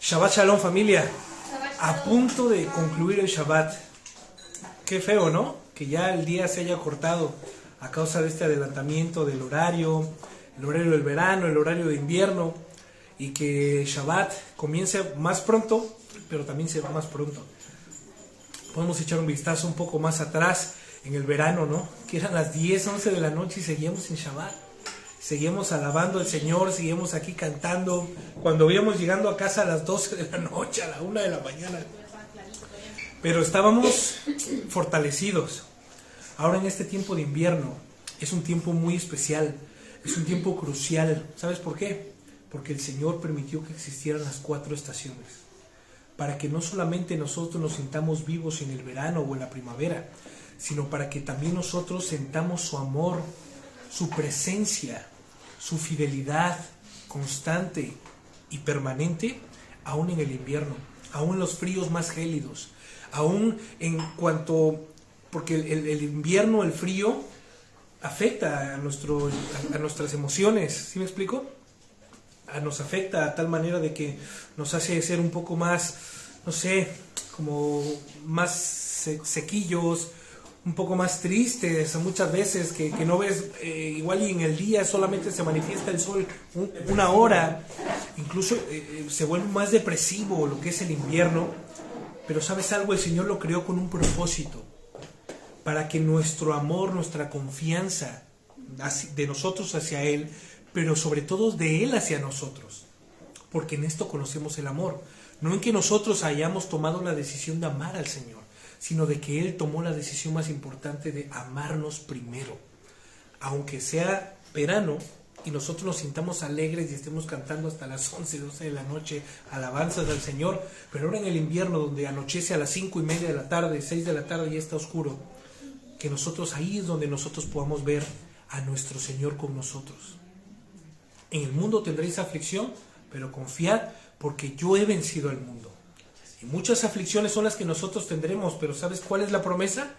Shabbat Shalom, familia. A punto de concluir el Shabbat. Qué feo, ¿no? Que ya el día se haya cortado a causa de este adelantamiento del horario, el horario del verano, el horario de invierno, y que el Shabbat comience más pronto, pero también se va más pronto. Podemos echar un vistazo un poco más atrás en el verano, ¿no? Que eran las 10, 11 de la noche y seguíamos en Shabbat. Seguimos alabando al Señor, seguimos aquí cantando. Cuando íbamos llegando a casa a las 12 de la noche, a la 1 de la mañana. Pero estábamos fortalecidos. Ahora en este tiempo de invierno es un tiempo muy especial, es un tiempo crucial. ¿Sabes por qué? Porque el Señor permitió que existieran las 4 estaciones. Para que no solamente nosotros nos sintamos vivos en el verano o en la primavera, sino para que también nosotros sentamos su amor, su presencia, su fidelidad constante y permanente, aún en el invierno, aún en los fríos más gélidos, aún en cuanto, porque el invierno, el frío, afecta a nuestras emociones, ¿sí me explico? Nos afecta a tal manera de que nos hace ser un poco más, no sé, como más sequillos, un poco más tristes, muchas veces que no ves, igual y en el día solamente se manifiesta el sol una hora, incluso se vuelve más depresivo lo que es el invierno. Pero ¿sabes algo? El Señor lo creó con un propósito, para que nuestro amor, nuestra confianza de nosotros hacia Él, pero sobre todo de Él hacia nosotros, porque en esto conocemos el amor, no en que nosotros hayamos tomado la decisión de amar al Señor, sino de que Él tomó la decisión más importante de amarnos primero. Aunque sea verano y nosotros nos sintamos alegres y estemos cantando hasta las 11, 12 de la noche alabanzas al Señor, pero ahora en el invierno, donde anochece a las 5:30 de la tarde, 6 de la tarde y está oscuro, que nosotros, ahí es donde nosotros podamos ver a nuestro Señor con nosotros. En el mundo tendréis aflicción, pero confiad, porque yo he vencido al mundo. Y muchas aflicciones son las que nosotros tendremos, pero ¿sabes cuál es la promesa?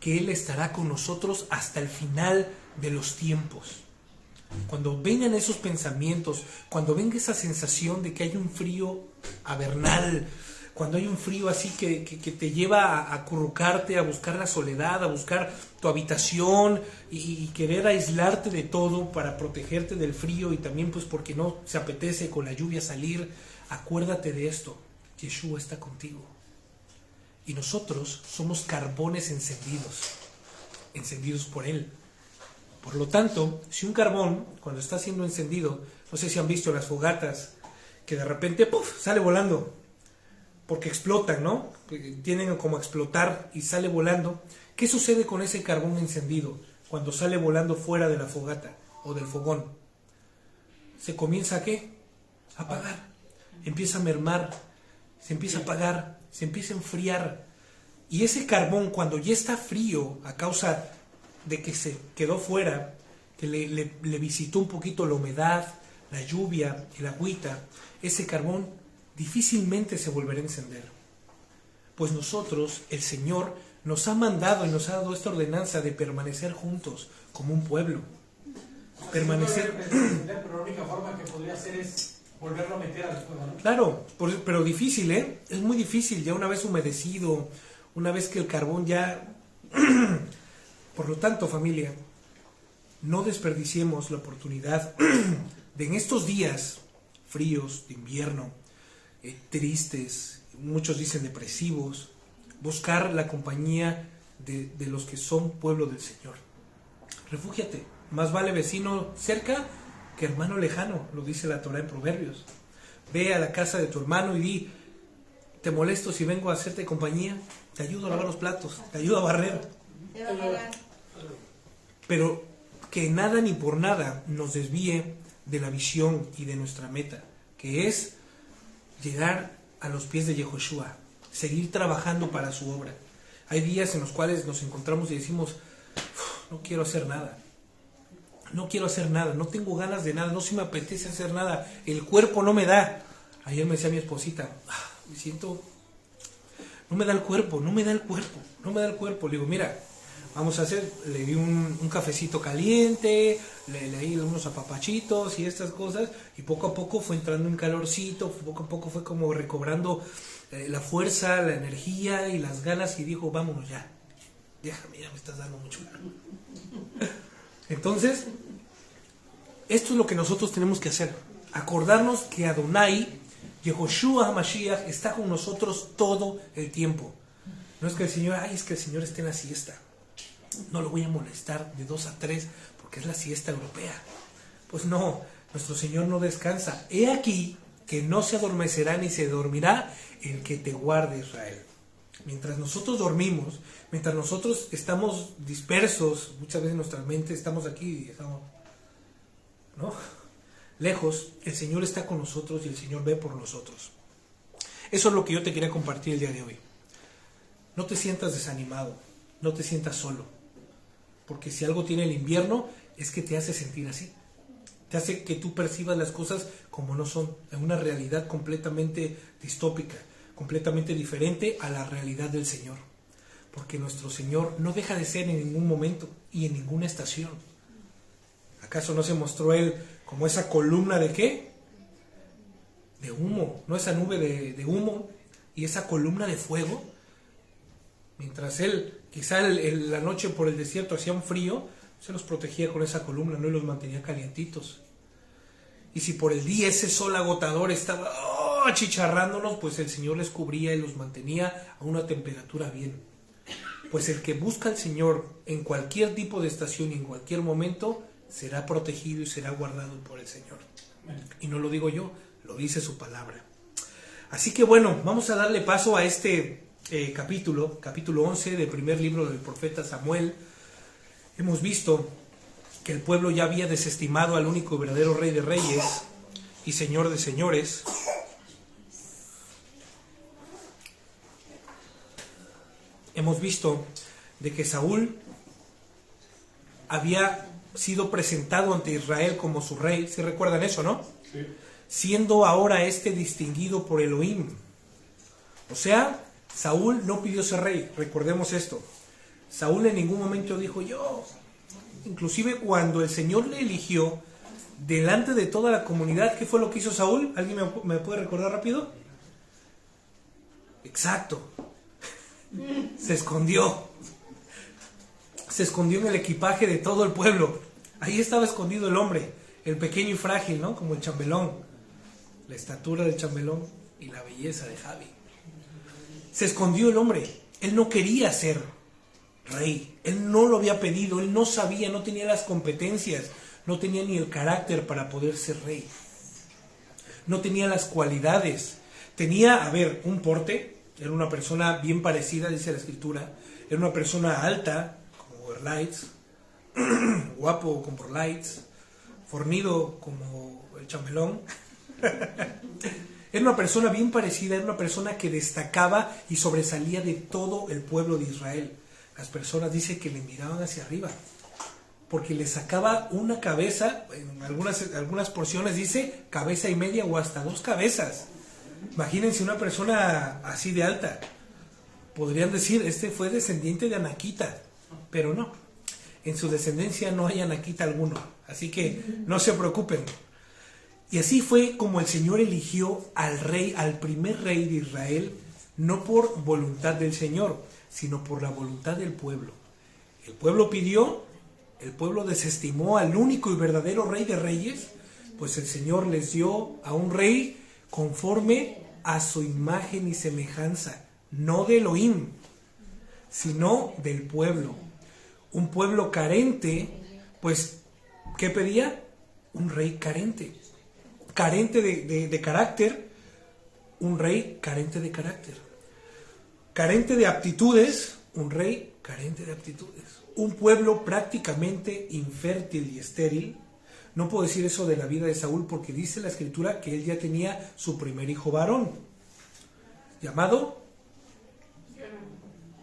Que Él estará con nosotros hasta el final de los tiempos. Cuando vengan esos pensamientos, cuando venga esa sensación de que hay un frío avernal, cuando hay un frío así que te lleva a acurrucarte, a buscar la soledad, a buscar tu habitación y querer aislarte de todo para protegerte del frío, y también pues porque no se apetece con la lluvia salir, acuérdate de esto: Yeshua está contigo. Y nosotros somos carbones encendidos por Él. Por lo tanto, si un carbón, cuando está siendo encendido, no sé si han visto las fogatas, que de repente ¡puf!, sale volando, porque explotan, ¿no? Tienen como a explotar y sale volando. ¿Qué sucede con ese carbón encendido cuando sale volando fuera de la fogata o del fogón? Se comienza ¿a qué? A apagar. Empieza a mermar, se empieza a apagar, se empieza a enfriar. Y ese carbón, cuando ya está frío a causa de que se quedó fuera, que le visitó un poquito la humedad, la lluvia, el agüita, ese carbón difícilmente se volverá a encender. Pues nosotros, el Señor, nos ha mandado y nos ha dado esta ordenanza de permanecer juntos como un pueblo. Permanecer. Pero la única forma que podría hacer es volverlo a meter al fuego, ¿no? Claro, pero difícil, ¿eh? Es muy difícil, ya una vez humedecido, una vez que el carbón ya... Por lo tanto, familia, no desperdiciemos la oportunidad de, en estos días fríos de invierno, tristes, muchos dicen depresivos, buscar la compañía de los que son pueblo del Señor. Refúgiate, más vale vecino cerca que hermano lejano, lo dice la Torá en Proverbios. Ve a la casa de tu hermano y di: te molesto si vengo a hacerte compañía, te ayudo a lavar los platos, te ayudo a barrer. Pero que nada ni por nada nos desvíe de la visión y de nuestra meta, que es llegar a los pies de Yehoshua, seguir trabajando para su obra. Hay días en los cuales nos encontramos y decimos: no quiero hacer nada, no tengo ganas de nada, no se me apetece hacer nada, el cuerpo no me da. Ayer me decía mi esposita: me da el cuerpo. Le digo: mira, vamos a hacer, le di un cafecito caliente, le di unos apapachitos y estas cosas, y poco a poco fue entrando en calorcito, poco a poco fue como recobrando la fuerza, la energía y las ganas, y dijo, vámonos ya, déjame, ya me estás dando mucho. Entonces, esto es lo que nosotros tenemos que hacer, acordarnos que Adonai, Yehoshua HaMashiach, está con nosotros todo el tiempo. No es que el Señor, es que el Señor esté en la siesta, no lo voy a molestar de 2 a 3 porque es la siesta europea. Pues no, nuestro Señor no descansa. He aquí que no se adormecerá ni se dormirá el que te guarde, Israel. Mientras nosotros dormimos, mientras nosotros estamos dispersos, muchas veces nuestra mente estamos aquí y estamos, ¿no?, lejos, el Señor está con nosotros y el Señor ve por nosotros. Eso es lo que yo te quería compartir el día de hoy. No te sientas desanimado, no te sientas solo, porque si algo tiene el invierno es que te hace sentir así, te hace que tú percibas las cosas como no son, en una realidad completamente distópica, completamente diferente a la realidad del Señor, porque nuestro Señor no deja de ser en ningún momento y en ninguna estación. ¿Acaso no se mostró Él como esa columna de qué? De humo, ¿no? Esa nube de humo y esa columna de fuego. Mientras Él, quizá la noche por el desierto hacía un frío, se los protegía con esa columna, ¿no?, y los mantenía calientitos. Y si por el día ese sol agotador estaba achicharrándonos, pues el Señor les cubría y los mantenía a una temperatura bien. Pues el que busca al Señor en cualquier tipo de estación y en cualquier momento será protegido y será guardado por el Señor. Y no lo digo yo, lo dice su palabra. Así que bueno, vamos a darle paso a este capítulo 11 del primer libro del profeta Samuel. Hemos visto que el pueblo ya había desestimado al único y verdadero Rey de Reyes y Señor de Señores. Hemos visto de que Saúl había sido presentado ante Israel como su rey. ¿Se recuerdan eso, no? Sí. Siendo ahora distinguido por Elohim. O sea, Saúl no pidió ser rey, recordemos esto. Saúl en ningún momento dijo yo. Inclusive cuando el Señor le eligió delante de toda la comunidad, ¿qué fue lo que hizo Saúl? ¿Alguien me puede recordar rápido? Exacto. Se escondió. Se escondió en el equipaje de todo el pueblo. Ahí estaba escondido el hombre, el pequeño y frágil, ¿no? Como el chambelán. La estatura del chambelán y la belleza de Javi. Se escondió el hombre. Él no quería ser rey. Él no lo había pedido. Él no sabía, no tenía las competencias. No tenía ni el carácter para poder ser rey. No tenía las cualidades. Tenía, un porte. Era una persona bien parecida, dice la escritura. Era una persona alta, como Borlights, guapo como Borlights, fornido como el chambelán. Era una persona bien parecida, era una persona que destacaba y sobresalía de todo el pueblo de Israel. Las personas dicen que le miraban hacia arriba, porque le sacaba una cabeza, en algunas porciones dice cabeza y media o hasta 2 cabezas. Imagínense una persona así de alta. Podrían decir, fue descendiente de Anaquita, pero no. En su descendencia no hay Anaquita alguno, así que no se preocupen. Y así fue como el Señor eligió al rey, al primer rey de Israel, no por voluntad del Señor, sino por la voluntad del pueblo. El pueblo pidió, el pueblo desestimó al único y verdadero Rey de Reyes, pues el Señor les dio a un rey conforme a su imagen y semejanza, no de Elohim, sino del pueblo. Un pueblo carente, pues, ¿qué pedía? Un rey carente de carácter, un rey carente de carácter. Carente de aptitudes, un rey carente de aptitudes. Un pueblo prácticamente infértil y estéril. No puedo decir eso de la vida de Saúl porque dice la escritura que él ya tenía su primer hijo varón, llamado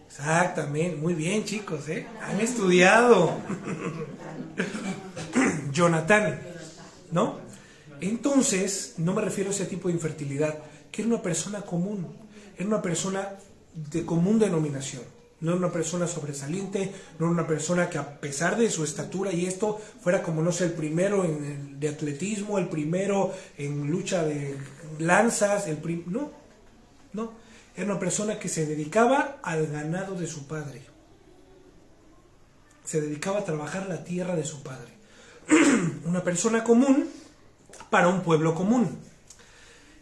exactamente, muy bien chicos, han estudiado. Jonatán, ¿no? Entonces, no me refiero a ese tipo de infertilidad, que era una persona común, era una persona de común denominación. No era una persona sobresaliente, no era una persona que a pesar de su estatura y esto fuera como, no sé, el primero de atletismo, el primero en lucha de lanzas, no. Era una persona que se dedicaba al ganado de su padre. Se dedicaba a trabajar la tierra de su padre. Una persona común para un pueblo común.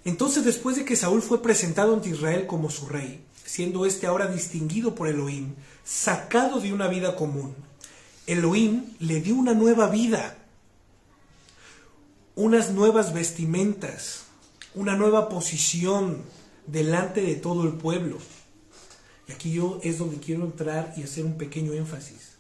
Entonces, después de que Saúl fue presentado ante Israel como su rey, siendo este ahora distinguido por Elohim, sacado de una vida común, Elohim le dio una nueva vida, unas nuevas vestimentas, una nueva posición delante de todo el pueblo. Y aquí yo es donde quiero entrar y hacer un pequeño énfasis.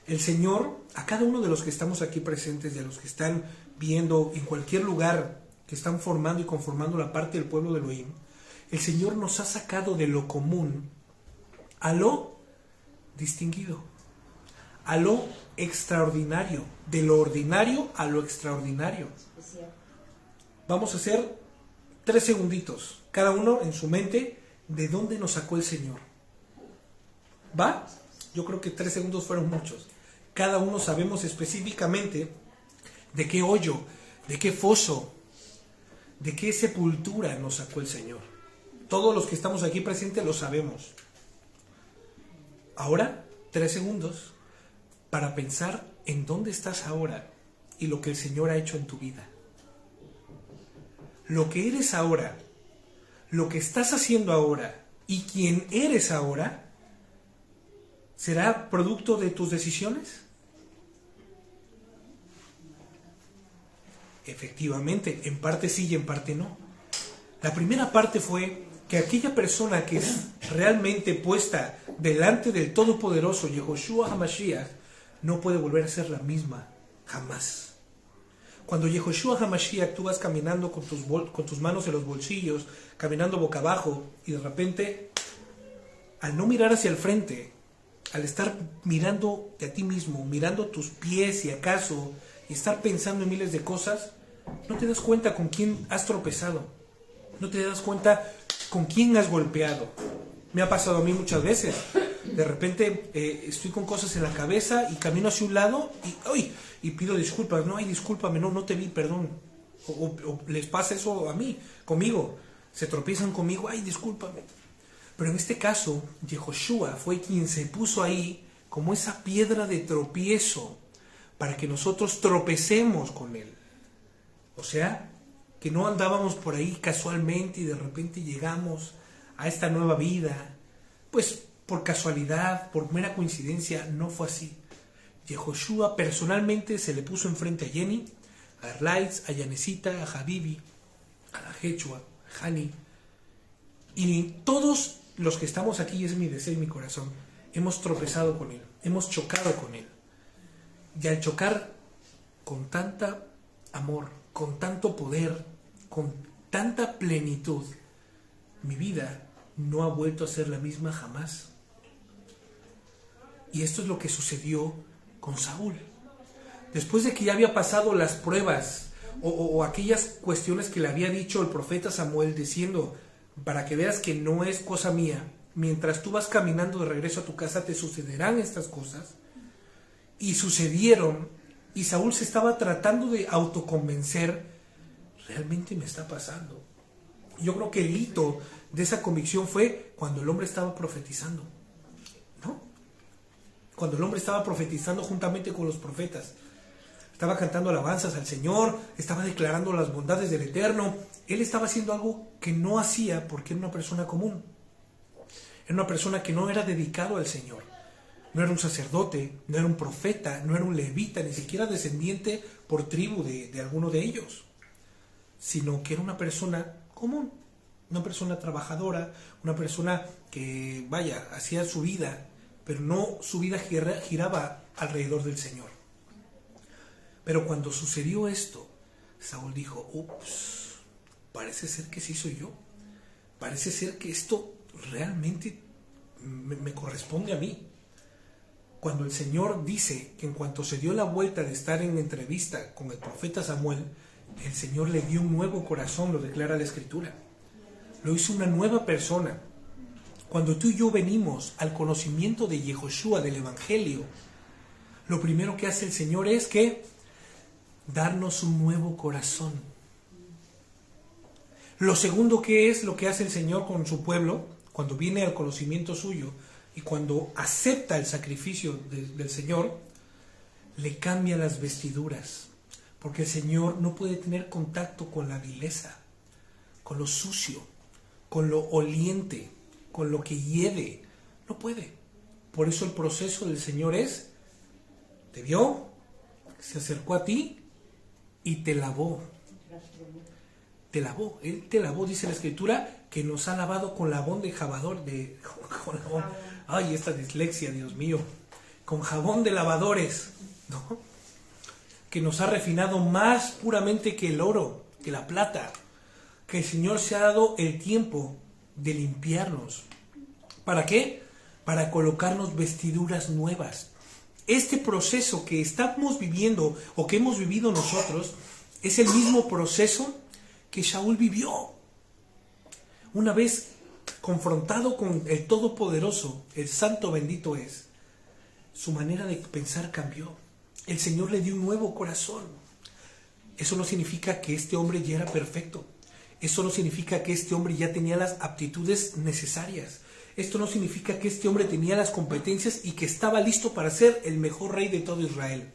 El Señor, a cada uno de los que estamos aquí presentes y a los que están viendo en cualquier lugar que están formando y conformando la parte del pueblo de Elohim, el Señor nos ha sacado de lo común a lo distinguido, a lo extraordinario, de lo ordinario a lo extraordinario. Vamos a hacer 3 segunditos, cada uno en su mente, de dónde nos sacó el Señor. ¿Va? Yo creo que 3 segundos fueron muchos. Cada uno sabemos específicamente de qué hoyo, de qué foso, de qué sepultura nos sacó el Señor. Todos los que estamos aquí presentes lo sabemos. Ahora, 3 segundos para pensar en dónde estás ahora y lo que el Señor ha hecho en tu vida. Lo que eres ahora, lo que estás haciendo ahora y quién eres ahora, ¿será producto de tus decisiones? Efectivamente, en parte sí y en parte no. La primera parte fue que aquella persona que es realmente puesta delante del Todopoderoso, Yehoshua HaMashiach, no puede volver a ser la misma, jamás. Cuando Yehoshua HaMashiach tú vas caminando con tus manos en los bolsillos, caminando boca abajo, y de repente, al no mirar hacia el frente, al estar mirando a ti mismo, mirando tus pies si acaso, y estar pensando en miles de cosas, no te das cuenta con quién has tropezado, no te das cuenta con quién has golpeado. Me ha pasado a mí muchas veces. De repente estoy con cosas en la cabeza y camino hacia un lado y pido disculpas. No, discúlpame, no te vi, perdón. O les pasa eso a mí, conmigo. Se tropiezan conmigo, discúlpame. Pero en este caso, Yehoshua fue quien se puso ahí como esa piedra de tropiezo para que nosotros tropecemos con él. O sea, que no andábamos por ahí casualmente y de repente llegamos a esta nueva vida, pues por casualidad, por mera coincidencia. No fue así. Yehoshua personalmente se le puso enfrente a Jenny, a Erlaitz, a Yanesita, a Habibi, a la Hechua, a Hani, y todos los que estamos aquí, es mi deseo y mi corazón, hemos tropezado con él, hemos chocado con él. Y al chocar con tanta amor, con tanto poder, con tanta plenitud, mi vida no ha vuelto a ser la misma jamás. Y esto es lo que sucedió con Saúl. Después de que ya había pasado las pruebas o aquellas cuestiones que le había dicho el profeta Samuel, diciendo, para que veas que no es cosa mía, mientras tú vas caminando de regreso a tu casa te sucederán estas cosas. Y sucedieron, y Saúl se estaba tratando de autoconvencer, realmente me está pasando. Yo creo que el hito de esa convicción fue cuando el hombre estaba profetizando, ¿no? Cuando el hombre estaba profetizando juntamente con los profetas. Estaba cantando alabanzas al Señor, estaba declarando las bondades del Eterno. Él estaba haciendo algo que no hacía porque era una persona común. Era una persona que no era dedicado al Señor. No era un sacerdote, no era un profeta, no era un levita, ni siquiera descendiente por tribu de alguno de ellos. Sino que era una persona común, una persona trabajadora, una persona que, hacía su vida, pero no su vida giraba alrededor del Señor. Pero cuando sucedió esto, Saúl dijo, parece ser que sí soy yo. Parece ser que esto realmente me corresponde a mí. Cuando el Señor dice que en cuanto se dio la vuelta de estar en entrevista con el profeta Samuel, el Señor le dio un nuevo corazón, lo declara la Escritura. Lo hizo una nueva persona. Cuando tú y yo venimos al conocimiento de Yehoshua, del Evangelio, lo primero que hace el Señor es que darnos un nuevo corazón. Lo segundo que es lo que hace el Señor con su pueblo, cuando viene al conocimiento suyo y cuando acepta el sacrificio del Señor, le cambia las vestiduras, porque el Señor no puede tener contacto con la vileza, con lo sucio, con lo oliente, con lo que hiede. No puede. Por eso el proceso del Señor es, te vio, se acercó a ti y te lavó. Te lavó. Él te lavó, dice la Escritura, que nos ha lavado con jabón de lavador, con jabón. Ay, esta dislexia, Dios mío. Con jabón de lavadores, ¿no? Que nos ha refinado más puramente que el oro, que la plata. Que el Señor se ha dado el tiempo de limpiarnos. ¿Para qué? Para colocarnos vestiduras nuevas. Este proceso que estamos viviendo o que hemos vivido nosotros es el mismo proceso que Saúl vivió. Una vez confrontado con el Todopoderoso, el Santo bendito es, su manera de pensar cambió. El Señor le dio un nuevo corazón. Eso no significa que este hombre ya era perfecto. Eso no significa que este hombre ya tenía las aptitudes necesarias. Esto no significa que este hombre tenía las competencias y que estaba listo para ser el mejor rey de todo Israel.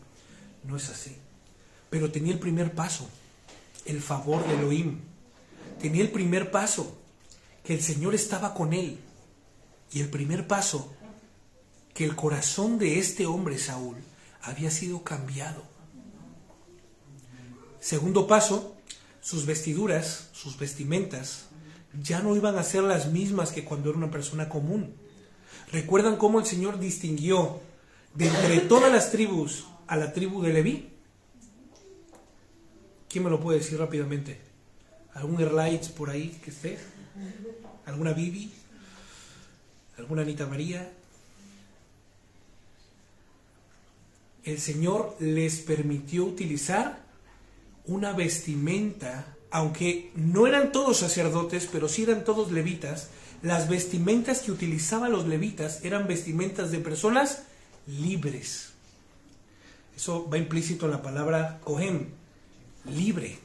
No es así. Pero tenía el primer paso, el favor de Elohim. Tenía el primer paso, que el Señor estaba con él. Y el primer paso, que el corazón de este hombre, Saúl, había sido cambiado. Segundo paso, sus vestiduras, sus vestimentas, ya no iban a ser las mismas que cuando era una persona común. ¿Recuerdan cómo el Señor distinguió de entre todas las tribus a la tribu de Leví? ¿Quién me lo puede decir rápidamente? ¿Algún Erlaitz por ahí que esté? ¿Alguna Bibi? ¿Alguna Anita María? El Señor les permitió utilizar una vestimenta, aunque no eran todos sacerdotes, pero sí eran todos levitas. Las vestimentas que utilizaban los levitas eran vestimentas de personas libres. Eso va implícito en la palabra Cohen, libre,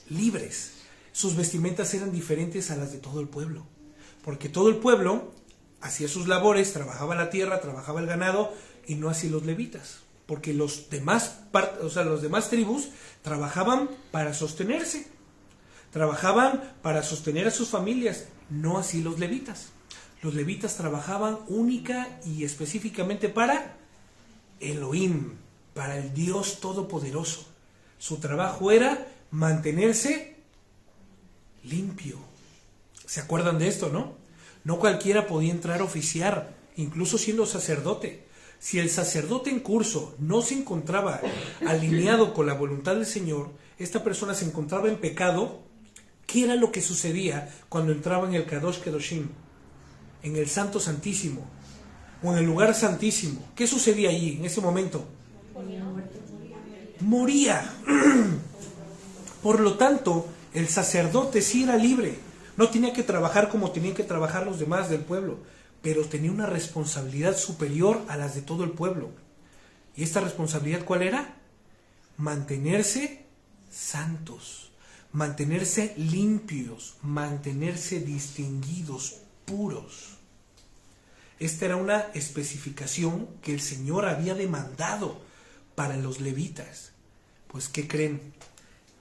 libres. Sus vestimentas eran diferentes a las de todo el pueblo, porque todo el pueblo hacía sus labores, trabajaba la tierra, trabajaba el ganado, y no así los levitas, porque los demás tribus trabajaban para sostenerse, trabajaban para sostener a sus familias, no así los levitas. Los levitas trabajaban única y específicamente para Elohim, para el Dios Todopoderoso. Su trabajo era mantenerse limpio. ¿Se acuerdan de esto, no? No cualquiera podía entrar a oficiar, incluso siendo sacerdote. Si el sacerdote en curso no se encontraba alineado con la voluntad del Señor, esta persona se encontraba en pecado. ¿Qué era lo que sucedía cuando entraba en el Kadosh Kedoshim? En el Santo Santísimo, o en el lugar santísimo. ¿Qué sucedía allí en ese momento? Moría. Por lo tanto, el sacerdote sí era libre. No tenía que trabajar como tenían que trabajar los demás del pueblo, pero tenía una responsabilidad superior a las de todo el pueblo. ¿Y esta responsabilidad cuál era? Mantenerse santos, mantenerse limpios, mantenerse distinguidos, puros. Esta era una especificación que el Señor había demandado para los levitas. Pues, ¿qué creen?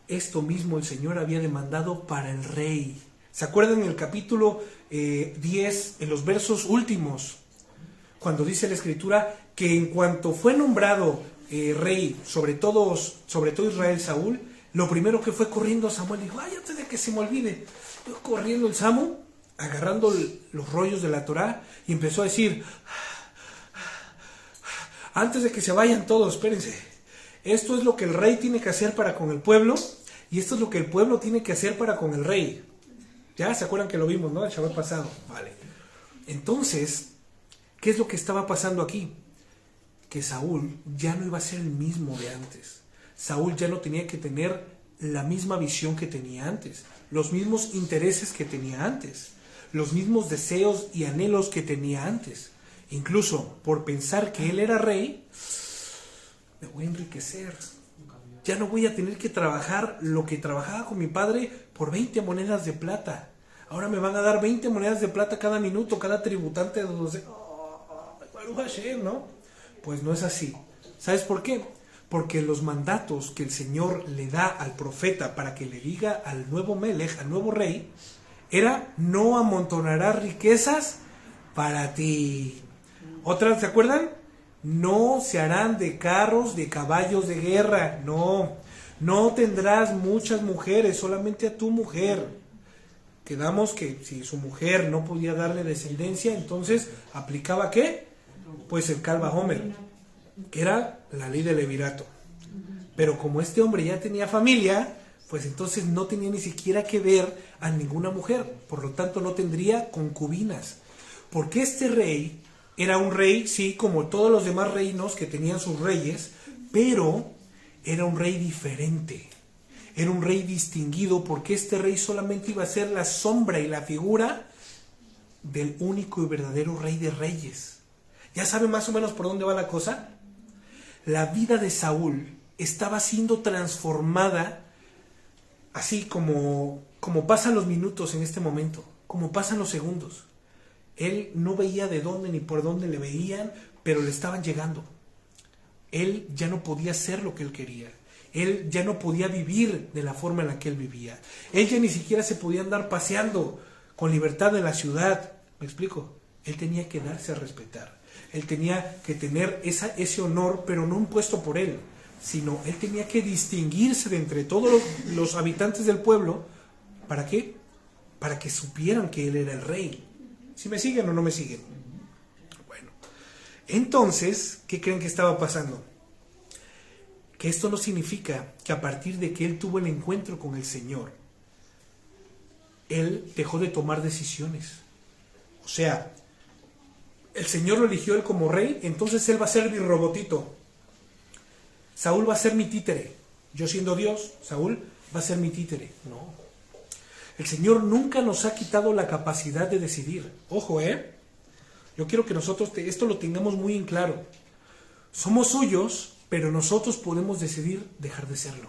Esto mismo el Señor había demandado para el rey. ¿Se acuerdan en el capítulo 10, en los versos últimos, cuando dice la Escritura que en cuanto fue nombrado rey sobre todo Israel, Saúl, lo primero que fue corriendo a Samuel, dijo, ay, antes de que se me olvide, fue corriendo el Samu, agarrando los rollos de la Torá, y empezó a decir, antes de que se vayan todos, espérense, esto es lo que el rey tiene que hacer para con el pueblo, y esto es lo que el pueblo tiene que hacer para con el rey. ¿Ya? ¿Se acuerdan que lo vimos, no? El Shabbat pasado. Vale. Entonces, ¿qué es lo que estaba pasando aquí? Que Saúl ya no iba a ser el mismo de antes. Saúl ya no tenía que tener la misma visión que tenía antes, los mismos intereses que tenía antes. los mismos deseos y anhelos que tenía antes. Incluso por pensar que él era rey, me voy a enriquecer. Ya no voy a tener que trabajar lo que trabajaba con mi padre por 20 monedas de plata. Ahora me van a dar 20 monedas de plata cada minuto, cada tributante de los... Baruch Hashem, ¿no? Pues no es así. ¿Sabes por qué? Porque los mandatos que el Señor le da al profeta para que le diga al nuevo Melech, al nuevo rey, era: no amontonarás riquezas para ti. Otras, ¿se acuerdan? No se harán de carros, de caballos de guerra. No tendrás muchas mujeres, solamente a tu mujer. Quedamos que si su mujer no podía darle descendencia, entonces aplicaba ¿qué? Pues el Kal Vajomer, que era la ley del levirato. Pero como este hombre ya tenía familia, pues entonces no tenía ni siquiera que ver a ninguna mujer, por lo tanto no tendría concubinas. Porque este rey era un rey, sí, como todos los demás reinos que tenían sus reyes, pero era un rey diferente. Era un rey distinguido, porque este rey solamente iba a ser la sombra y la figura del único y verdadero rey de reyes. ¿Ya sabe más o menos por dónde va la cosa? La vida de Saúl estaba siendo transformada así como pasan los minutos en este momento, como pasan los segundos. Él no veía de dónde ni por dónde le veían, pero le estaban llegando. Él ya no podía hacer lo que él quería. Él ya no podía vivir de la forma en la que él vivía. Él ya ni siquiera se podía andar paseando con libertad en la ciudad. ¿Me explico? Él tenía que darse a respetar. Él tenía que tener ese honor, pero no impuesto por él, sino él tenía que distinguirse de entre todos los habitantes del pueblo. ¿Para qué? Para que supieran que él era el rey. ¿Sí me siguen o no me siguen? Bueno, entonces, ¿qué creen que estaba pasando? Que esto no significa que a partir de que él tuvo el encuentro con el Señor, él dejó de tomar decisiones. O sea, el Señor lo eligió él como rey, entonces él va a ser mi robotito. Saúl va a ser mi títere. Yo siendo Dios, Saúl va a ser mi títere. No. El Señor nunca nos ha quitado la capacidad de decidir. Ojo, yo quiero que nosotros esto lo tengamos muy en claro. Somos suyos, pero nosotros podemos decidir dejar de serlo.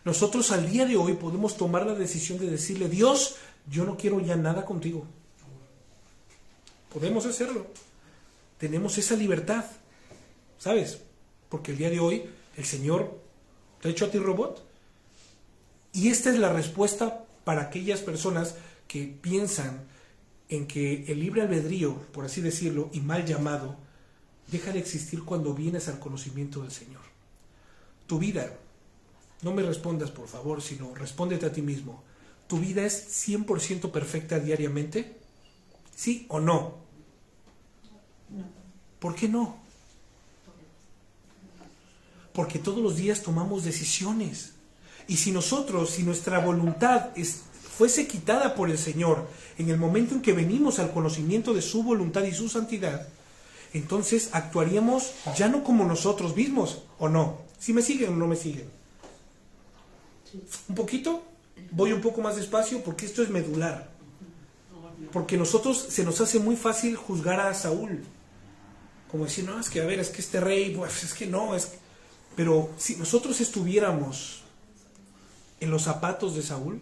Nosotros al día de hoy podemos tomar la decisión de decirle: Dios, yo no quiero ya nada contigo. Podemos hacerlo. Tenemos esa libertad, ¿sabes? Porque el día de hoy el Señor te ha hecho a ti robot. Y esta es la respuesta para aquellas personas que piensan en que el libre albedrío, por así decirlo, y mal llamado, deja de existir cuando vienes al conocimiento del Señor. Tu vida, no me respondas por favor, sino respóndete a ti mismo. ¿Tu vida es 100% perfecta diariamente? ¿Sí o no? No. ¿Por qué no? Porque todos los días tomamos decisiones. Y si nuestra voluntad fuese quitada por el Señor en el momento en que venimos al conocimiento de su voluntad y su santidad, entonces actuaríamos ya no como nosotros mismos, ¿o no? ¿Sí me siguen o no me siguen? Sí. ¿Un poquito? Voy un poco más despacio porque esto es medular. Porque se nos hace muy fácil juzgar a Saúl. Como decir, no, es que a ver, es que este rey, pues es que no, Pero si nosotros estuviéramos en los zapatos de Saúl,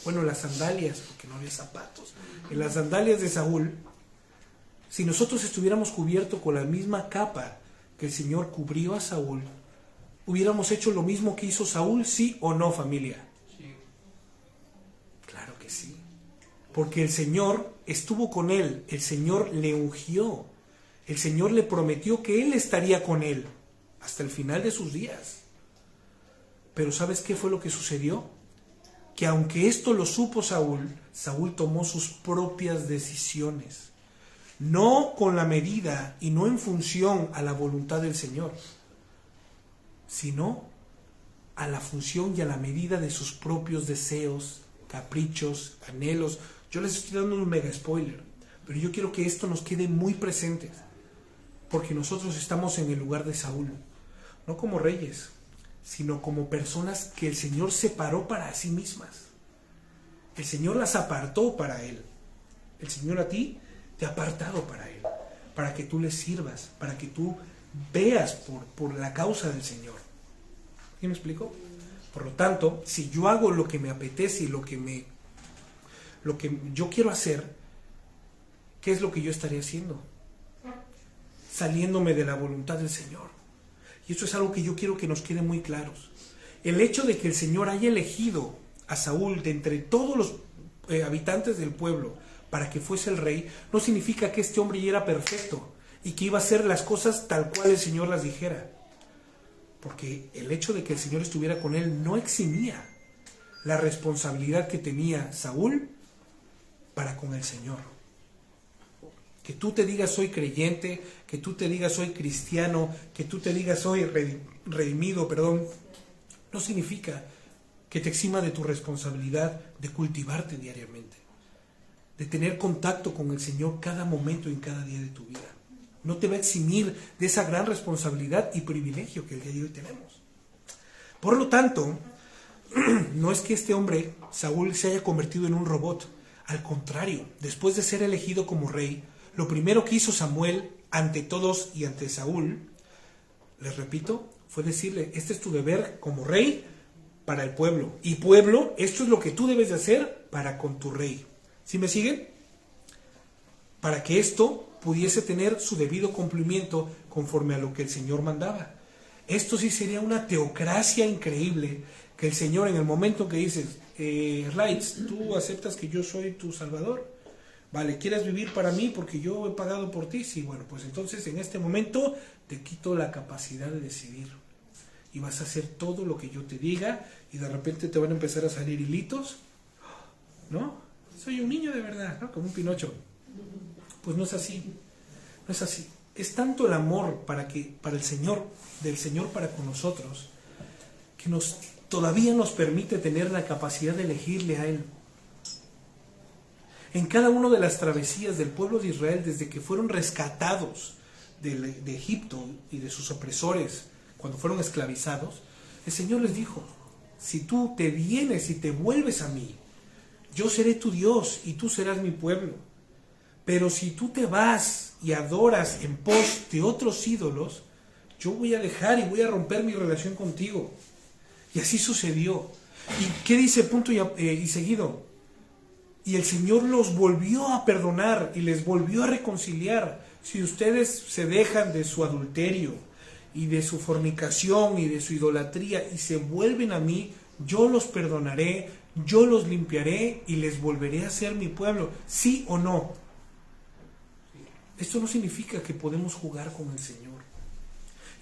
bueno, en las sandalias, porque no había zapatos, en las sandalias de Saúl, si nosotros estuviéramos cubiertos con la misma capa que el Señor cubrió a Saúl, ¿hubiéramos hecho lo mismo que hizo Saúl, sí o no, familia? Sí. Claro que sí. Porque el Señor estuvo con él, el Señor le ungió, el Señor le prometió que él estaría con él hasta el final de sus días. Pero ¿sabes qué fue lo que sucedió? Que aunque esto lo supo Saúl, Saúl tomó sus propias decisiones. No con la medida y no en función a la voluntad del Señor, sino a la función y a la medida de sus propios deseos, caprichos, anhelos. Yo les estoy dando un mega spoiler, pero yo quiero que esto nos quede muy presente, porque nosotros estamos en el lugar de Saúl, no como reyes, sino como personas que el Señor separó para sí mismas. El Señor las apartó para Él. El Señor a ti te ha apartado para Él, para que tú le sirvas, para que tú veas por la causa del Señor. ¿Sí me explico? Por lo tanto, si yo hago lo que me apetece y lo que yo quiero hacer, ¿qué es lo que yo estaré haciendo? Saliéndome de la voluntad del Señor. Y esto es algo que yo quiero que nos quede muy claros. El hecho de que el Señor haya elegido a Saúl de entre todos los habitantes del pueblo para que fuese el rey, no significa que este hombre ya era perfecto y que iba a hacer las cosas tal cual el Señor las dijera. Porque el hecho de que el Señor estuviera con él no eximía la responsabilidad que tenía Saúl para con el Señor. Que tú te digas soy creyente, que tú te digas soy cristiano, que tú te digas soy redimido, no significa que te exima de tu responsabilidad de cultivarte diariamente, de tener contacto con el Señor cada momento y en cada día de tu vida. No te va a eximir de esa gran responsabilidad y privilegio que el día de hoy tenemos. Por lo tanto, no es que este hombre, Saúl, se haya convertido en un robot. Al contrario, después de ser elegido como rey, lo primero que hizo Samuel ante todos y ante Saúl, les repito, fue decirle, este es tu deber como rey para el pueblo. Y pueblo, esto es lo que tú debes de hacer para con tu rey. ¿Sí me siguen? Para que esto pudiese tener su debido cumplimiento conforme a lo que el Señor mandaba. Esto sí sería una teocracia increíble, que el Señor en el momento que dices, Lights, ¿tú aceptas que yo soy tu Salvador? Vale, ¿quieres vivir para mí porque yo he pagado por ti? Sí, bueno, pues entonces en este momento te quito la capacidad de decidir y vas a hacer todo lo que yo te diga y de repente te van a empezar a salir hilitos, ¿no? Soy un niño de verdad, ¿no? Como un Pinocho. Pues no es así, no es así. Es tanto el amor para el Señor, del Señor para con nosotros, que todavía nos permite tener la capacidad de elegirle a Él. En cada una de las travesías del pueblo de Israel, desde que fueron rescatados de Egipto y de sus opresores, cuando fueron esclavizados, el Señor les dijo, si tú te vienes y te vuelves a mí, yo seré tu Dios y tú serás mi pueblo. Pero si tú te vas y adoras en pos de otros ídolos, yo voy a dejar y voy a romper mi relación contigo. Y así sucedió. ¿Y qué dice punto y seguido? Y el Señor los volvió a perdonar y les volvió a reconciliar. Si ustedes se dejan de su adulterio y de su fornicación y de su idolatría y se vuelven a mí, yo los perdonaré, yo los limpiaré y les volveré a ser mi pueblo. ¿Sí o no? Esto no significa que podemos jugar con el Señor.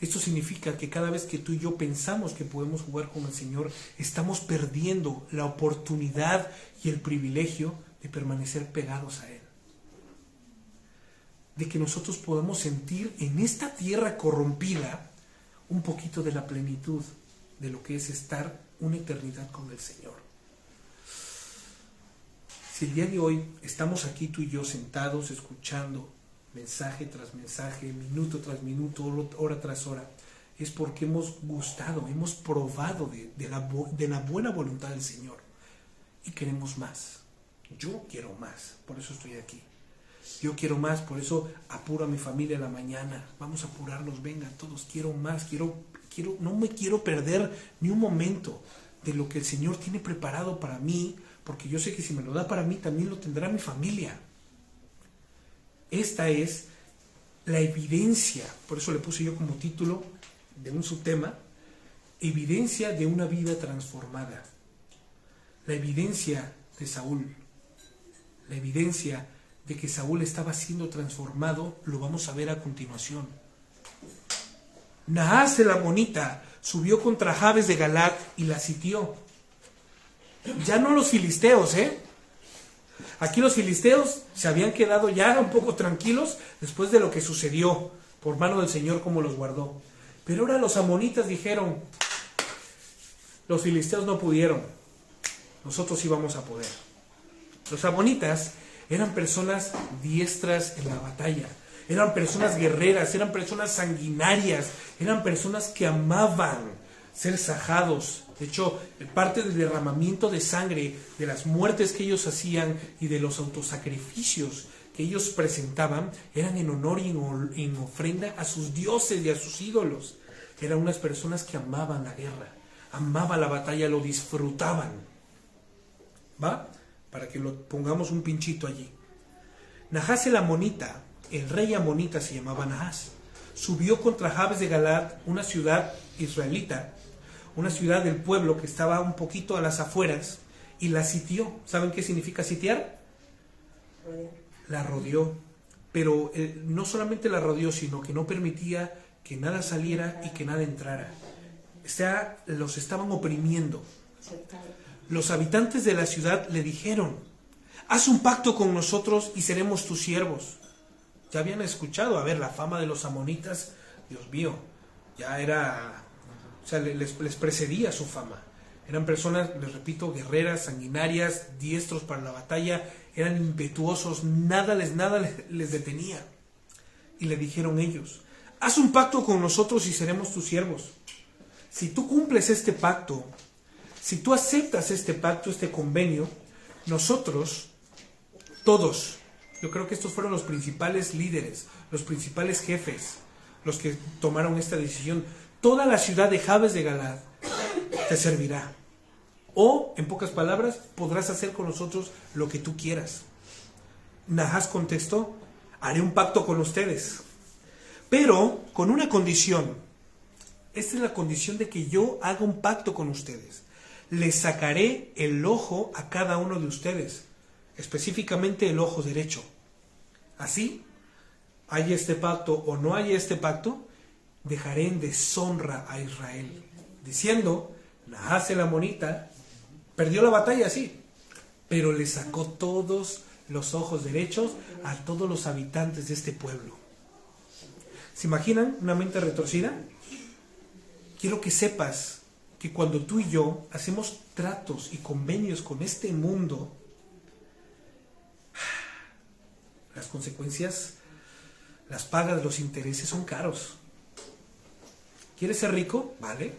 Esto significa que cada vez que tú y yo pensamos que podemos jugar con el Señor, estamos perdiendo la oportunidad y el privilegio de permanecer pegados a Él. De que nosotros podamos sentir en esta tierra corrompida un poquito de la plenitud de lo que es estar una eternidad con el Señor. Si el día de hoy estamos aquí tú y yo sentados escuchando mensaje tras mensaje, minuto tras minuto, hora tras hora, es porque hemos gustado, hemos probado de la buena voluntad del Señor y queremos más. Yo quiero más, por eso estoy aquí. Yo quiero más, por eso apuro a mi familia en la mañana. Vamos a apurarnos, vengan todos, quiero más, no me quiero perder ni un momento de lo que el Señor tiene preparado para mí, porque yo sé que si me lo da para mí, también lo tendrá mi familia. Esta es la evidencia, por eso le puse yo como título de un subtema, evidencia de una vida transformada. La evidencia de Saúl, la evidencia de que Saúl estaba siendo transformado, lo vamos a ver a continuación. Naas el amonita subió contra Jabes de Galaad y la sitió. Ya no los filisteos, Aquí los filisteos se habían quedado ya un poco tranquilos después de lo que sucedió por mano del Señor, como los guardó. Pero ahora los amonitas dijeron, los filisteos no pudieron, nosotros sí vamos a poder. Los amonitas eran personas diestras en la batalla, eran personas guerreras, eran personas sanguinarias, eran personas que amaban ser sajados De hecho, parte del derramamiento de sangre, de las muertes que ellos hacían y de los autosacrificios que ellos presentaban, eran en honor y en ofrenda a sus dioses y a sus ídolos. Eran unas personas que amaban la guerra, amaban la batalla, lo disfrutaban. ¿Va? Para que lo pongamos un pinchito allí. Nahas el amonita, el rey amonita se llamaba Nahas, subió contra Jabes de Galaad, una ciudad israelita, una ciudad del pueblo que estaba un poquito a las afueras, y la sitió. ¿Saben qué significa sitiar? La rodeó. Pero no solamente la rodeó, sino que no permitía que nada saliera y que nada entrara. O sea, los estaban oprimiendo. Los habitantes de la ciudad le dijeron: haz un pacto con nosotros y seremos tus siervos. Ya habían escuchado, a ver, la fama de los amonitas, Dios mío, ya era, o sea, les precedía su fama. Eran personas, les repito, guerreras, sanguinarias, diestros para la batalla, eran impetuosos, nada les detenía. Y le dijeron ellos: haz un pacto con nosotros y seremos tus siervos. Si tú cumples este pacto, si tú aceptas este pacto, este convenio, nosotros, todos, yo creo que estos fueron los principales líderes, los principales jefes, los que tomaron esta decisión, toda la ciudad de Jabes de Galaad te servirá. O, en pocas palabras, podrás hacer con nosotros lo que tú quieras. Nahas contestó: haré un pacto con ustedes, pero con una condición. Esta es la condición de que yo haga un pacto con ustedes. Les sacaré el ojo a cada uno de ustedes, específicamente el ojo derecho. Así, hay este pacto o no hay este pacto, dejaré en deshonra a Israel. Diciendo, Nahas el amonita perdió la batalla, sí, pero le sacó todos los ojos derechos a todos los habitantes de este pueblo. ¿Se imaginan una mente retorcida? Quiero que sepas que cuando tú y yo hacemos tratos y convenios con este mundo, las consecuencias, las pagas, los intereses son caros. ¿Quieres ser rico? Vale.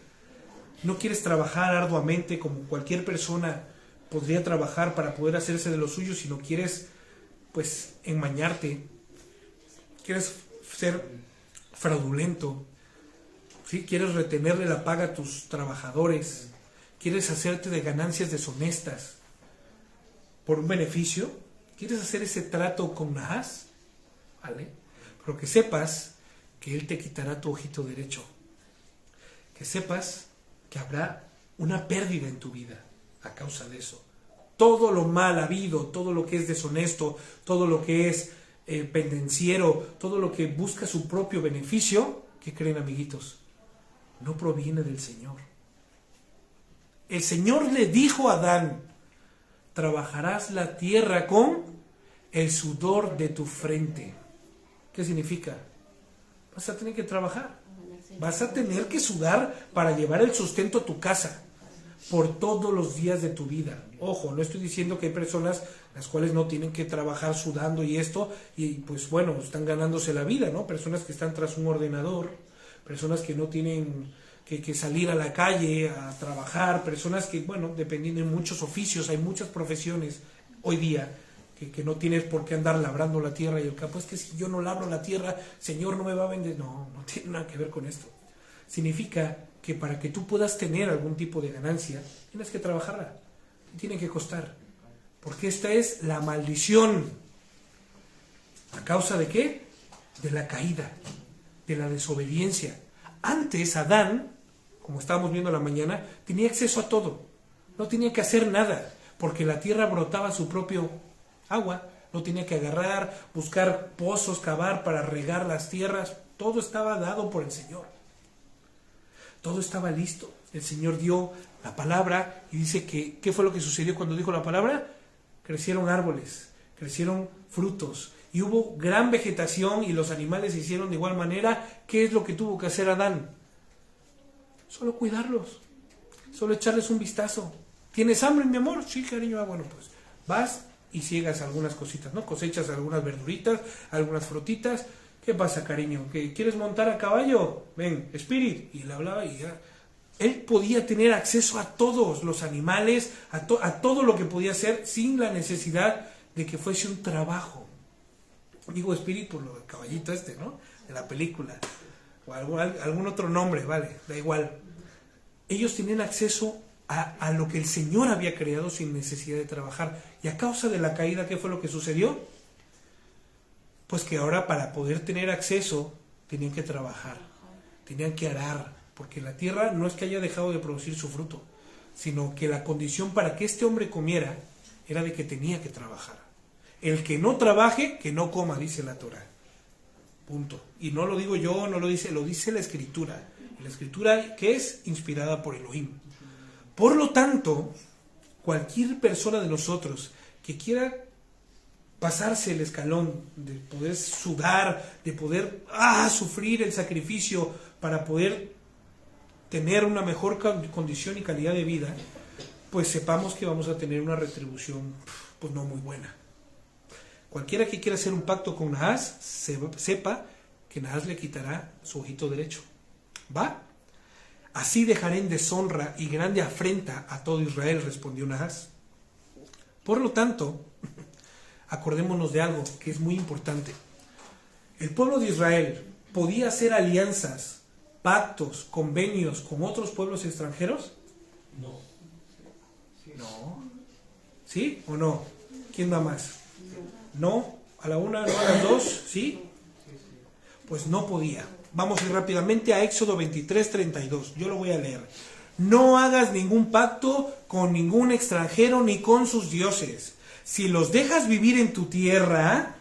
¿No quieres trabajar arduamente como cualquier persona podría trabajar para poder hacerse de lo suyo, si no quieres, pues, enmañarte? ¿Quieres ser fraudulento? ¿Sí? ¿Quieres retenerle la paga a tus trabajadores? ¿Quieres hacerte de ganancias deshonestas por un beneficio? ¿Quieres hacer ese trato con Nahas? ¿Vale? Pero que sepas que él te quitará tu ojito derecho. Que sepas que habrá una pérdida en tu vida a causa de eso. Todo lo mal habido, todo lo que es deshonesto, todo lo que es pendenciero, todo lo que busca su propio beneficio, ¿qué creen, amiguitos? No proviene del Señor. El Señor le dijo a Adán: trabajarás la tierra con el sudor de tu frente. ¿Qué significa? Vas a tener que trabajar. Vas a tener que sudar para llevar el sustento a tu casa por todos los días de tu vida. Ojo, no estoy diciendo que hay personas las cuales no tienen que trabajar sudando y esto, y pues bueno, están ganándose la vida, ¿no? Personas que están tras un ordenador, personas que no tienen que salir a la calle a trabajar, personas que, bueno, dependiendo de muchos oficios, hay muchas profesiones hoy día que no tienes por qué andar labrando la tierra y el campo. Es que si yo no labro la tierra, Señor no me va a vender. No, no tiene nada que ver con esto. Significa que para que tú puedas tener algún tipo de ganancia, tienes que trabajarla. Y tiene que costar. Porque esta es la maldición. ¿A causa de qué? De la caída, de la desobediencia. Antes Adán, como estábamos viendo la mañana, tenía acceso a todo. No tenía que hacer nada, porque la tierra brotaba su propio agua. No tenía que agarrar, buscar pozos, cavar para regar las tierras. Todo estaba dado por el Señor. Todo estaba listo. El Señor dio la palabra y dice que, ¿qué fue lo que sucedió cuando dijo la palabra? Crecieron árboles, crecieron frutos y hubo gran vegetación y los animales se hicieron de igual manera. ¿Qué es lo que tuvo que hacer Adán? Solo cuidarlos, solo echarles un vistazo. ¿Tienes hambre, mi amor? Sí, cariño. Bueno, pues vas y ciegas algunas cositas, ¿no? Cosechas algunas verduritas, algunas frutitas. ¿Qué pasa, cariño? ¿Que quieres montar a caballo? Ven, Spirit. Y le hablaba y ya Él podía tener acceso a todos los animales, a todo lo que podía hacer sin la necesidad de que fuese un trabajo. Digo espíritu, lo del caballito ¿no? De la película. O algún otro nombre, vale, da igual. Ellos tenían acceso a lo que el Señor había creado sin necesidad de trabajar. Y a causa de la caída, ¿qué fue lo que sucedió? Pues que ahora para poder tener acceso tenían que trabajar, tenían que arar, porque la tierra no es que haya dejado de producir su fruto, sino que la condición para que este hombre comiera era de que tenía que trabajar. El que no trabaje, que no coma, dice la Torah. Punto. Y no lo digo yo, no lo dice la Escritura. Y la Escritura que es inspirada por Elohim. Por lo tanto, cualquier persona de nosotros que quiera pasarse el escalón de poder sudar, de poder sufrir el sacrificio para poder tener una mejor condición y calidad de vida, pues sepamos que vamos a tener una retribución pues no muy buena. Cualquiera que quiera hacer un pacto con Nahas, sepa que Nahas le quitará su ojito derecho. ¿Va? Así dejaré en deshonra y grande afrenta a todo Israel, respondió Nahas. Por lo tanto, acordémonos de algo que es muy importante. El pueblo de Israel podía hacer alianzas, pactos, convenios con otros pueblos extranjeros. No. No. ¿Sí o no? ¿Quién va más? No. ¿A la una, no a las dos? ¿Sí? Pues no podía. Vamos a ir rápidamente a Éxodo 23:32. Yo lo voy a leer. No hagas ningún pacto con ningún extranjero ni con sus dioses. Si los dejas vivir en tu tierra,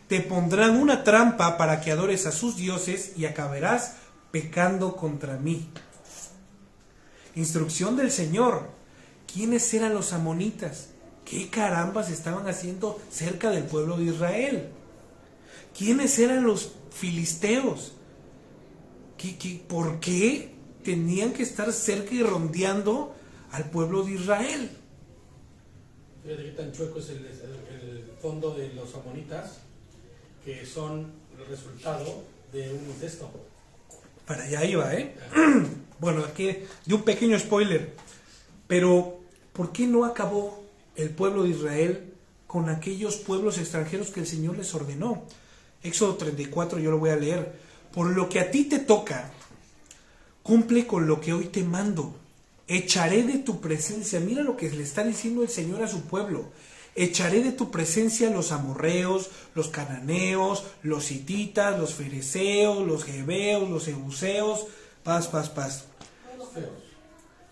te pondrán una trampa para que adores a sus dioses y acabarás pecando contra mí. Instrucción del Señor. ¿Quiénes eran los amonitas? ¿Qué carambas estaban haciendo cerca del pueblo de Israel? ¿Quiénes eran los filisteos? ¿Por qué tenían que estar cerca y rondeando al pueblo de Israel? Fíjate qué tan chueco es el fondo de los amonitas, que son el resultado de un incesto. Para allá iba, ¿eh? Bueno, aquí de un pequeño spoiler. Pero, ¿por qué no acabó el pueblo de Israel con aquellos pueblos extranjeros que el Señor les ordenó? Éxodo 34, yo lo voy a leer. Por lo que a ti te toca, cumple con lo que hoy te mando. Echaré de tu presencia, mira lo que le está diciendo el Señor a su pueblo. Echaré de tu presencia los amorreos, los cananeos, los hititas, los fereceos, los jebeos, los jebuseos. Paz.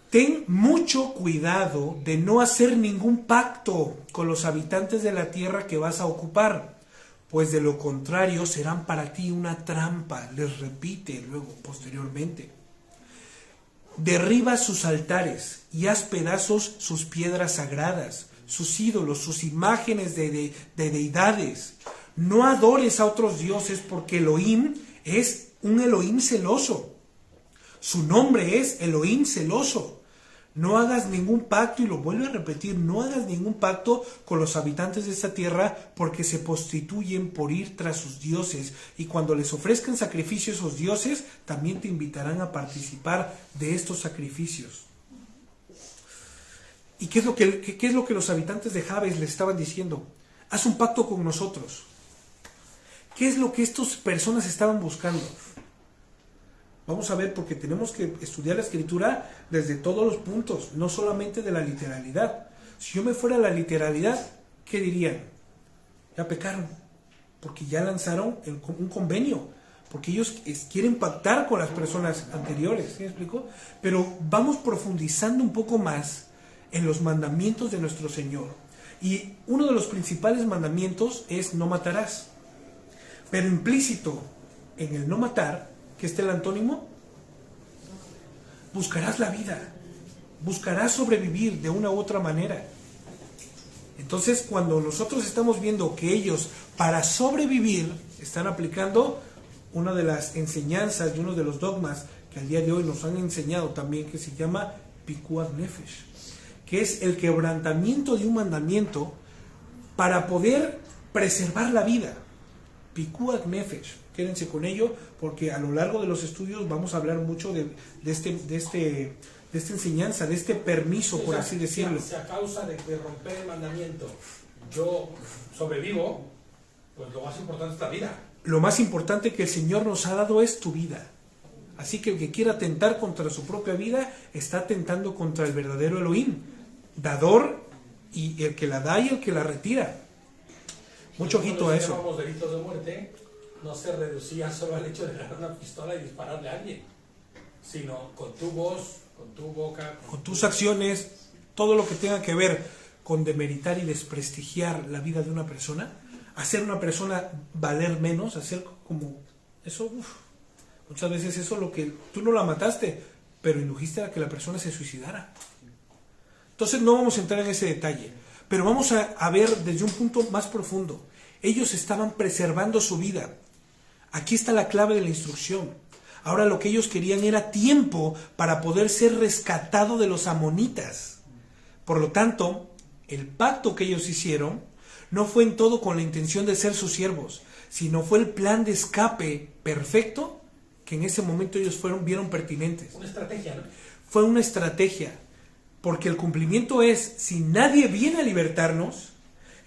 Ten mucho cuidado de no hacer ningún pacto con los habitantes de la tierra que vas a ocupar, pues de lo contrario serán para ti una trampa. Les repite luego, posteriormente. Derriba sus altares y haz pedazos sus piedras sagradas, sus ídolos, sus imágenes de deidades. No adores a otros dioses, porque Elohim es un Elohim celoso. Su nombre es Elohim celoso. No hagas ningún pacto, y lo vuelvo a repetir, no hagas ningún pacto con los habitantes de esta tierra, porque se prostituyen por ir tras sus dioses, y cuando les ofrezcan sacrificios a esos dioses, también te invitarán a participar de estos sacrificios. ¿Y qué es lo que los habitantes de Jabes les estaban diciendo? Haz un pacto con nosotros. ¿Qué es lo que estas personas estaban buscando? Vamos a ver, porque tenemos que estudiar la Escritura desde todos los puntos, no solamente de la literalidad. Si yo me fuera a la literalidad, ¿qué dirían? Ya pecaron, porque ya lanzaron un convenio, porque ellos quieren pactar con las personas anteriores, ¿sí me explico? Pero vamos profundizando un poco más en los mandamientos de nuestro Señor. Y uno de los principales mandamientos es no matarás. Pero implícito en el no matar, ¿qué está el antónimo? Buscarás la vida, buscarás sobrevivir de una u otra manera. Entonces, cuando nosotros estamos viendo que ellos, para sobrevivir, están aplicando una de las enseñanzas y uno de los dogmas que al día de hoy nos han enseñado también, que se llama Pikuach Nefesh, que es el quebrantamiento de un mandamiento para poder preservar la vida. Pikuach Nefesh. Quédense con ello, porque a lo largo de los estudios vamos a hablar mucho de esta enseñanza, de este permiso, por así decirlo. Si a causa de romper el mandamiento yo sobrevivo, pues lo más importante es la vida. Lo más importante que el Señor nos ha dado es tu vida. Así que el que quiera atentar contra su propia vida está atentando contra el verdadero Elohim, dador, y el que la da y el que la retira. Mucho ojito a eso. Cuando delitos de muerte, no se reducía solo al hecho de agarrar una pistola y dispararle a alguien, sino con tu voz, con tu boca, con tus acciones, todo lo que tenga que ver con demeritar y desprestigiar la vida de una persona, hacer una persona valer menos, hacer como eso, muchas veces eso lo que tú no la mataste, pero indujiste a que la persona se suicidara. Entonces no vamos a entrar en ese detalle, pero vamos a ver desde un punto más profundo. Ellos estaban preservando su vida. Aquí está la clave de la instrucción. Ahora lo que ellos querían era tiempo para poder ser rescatado de los amonitas. Por lo tanto, el pacto que ellos hicieron no fue en todo con la intención de ser sus siervos, sino fue el plan de escape perfecto que en ese momento ellos vieron pertinentes. Una estrategia, ¿no? Fue una estrategia, porque el cumplimiento es, si nadie viene a libertarnos,